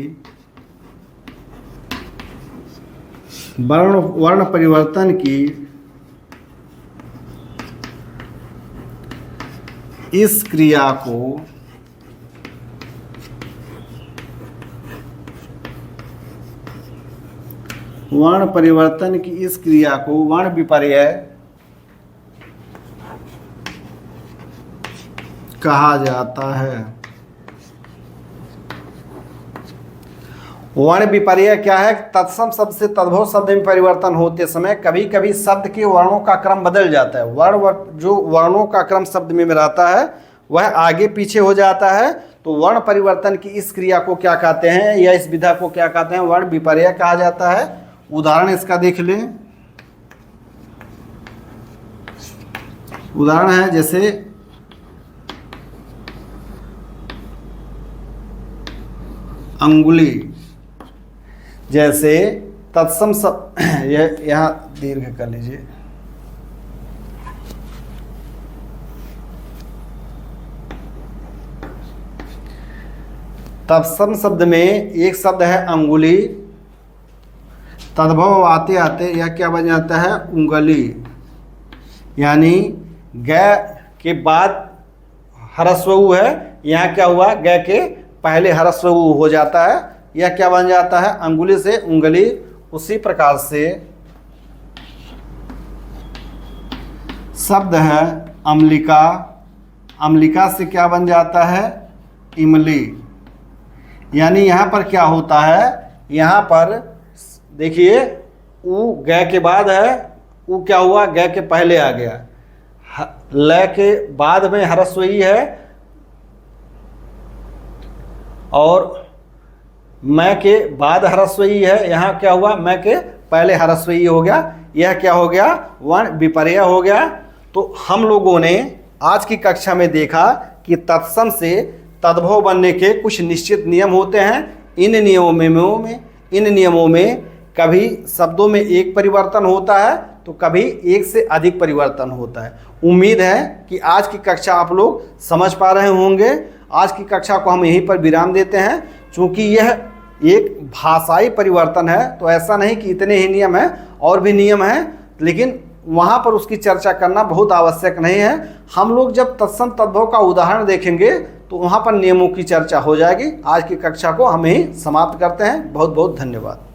इस क्रिया को वर्ण विपर्यय कहा जाता है। वर्ण विपर्यय क्या है, तत्सम शब्द से तद्भव शब्द में परिवर्तन होते समय कभी कभी शब्द के वर्णों का क्रम बदल जाता है। जो वर्णों का क्रम शब्द में रहता है वह आगे पीछे हो जाता है। तो वर्ण परिवर्तन की इस क्रिया को क्या कहते हैं, या इस विधा को क्या कहते हैं, वर्ण विपर्यय कहा जाता है। उदाहरण इसका देख लें। उदाहरण है जैसे अंगुली, जैसे तत्सम यहाँ दीर्घ कर लीजिए। तत्सम शब्द में एक शब्द है अंगुली, तद्भव आते आते यह क्या बन जाता है, उंगली, यानी ग के बाद ह्रस्व उ है, यहाँ क्या हुआ, ग के पहले ह्रस्व उ हो जाता है, यह क्या बन जाता है, अंगुली से उंगली। उसी प्रकार से शब्द है अम्लिका, अम्लिका से क्या बन जाता है, इमली, यानी यहाँ पर क्या होता है, यहाँ पर देखिए उ ग के बाद है, उ क्या हुआ, ग के पहले आ गया, ल के बाद में ह्रस्व ई है, और मैं के बाद ह्रस्व ई है, यहाँ क्या हुआ, मैं के पहले ह्रस्व ई हो गया, यह क्या हो गया, वर्ण विपर्य हो गया। तो हम लोगों ने आज की कक्षा में देखा कि तत्सम से तद्भव बनने के कुछ निश्चित नियम होते हैं। इन नियमों में कभी शब्दों में एक परिवर्तन होता है तो कभी एक से अधिक परिवर्तन होता है। उम्मीद है कि आज की कक्षा आप लोग समझ पा रहे होंगे। आज की कक्षा को हम यहीं पर विराम देते हैं। चूँकि यह एक भाषाई परिवर्तन है तो ऐसा नहीं कि इतने ही नियम हैं, और भी नियम हैं, लेकिन वहाँ पर उसकी चर्चा करना बहुत आवश्यक नहीं है। हम लोग जब तत्सम तद्भव का उदाहरण देखेंगे तो वहाँ पर नियमों की चर्चा हो जाएगी। आज की कक्षा को हम यहीं समाप्त करते हैं। बहुत बहुत धन्यवाद।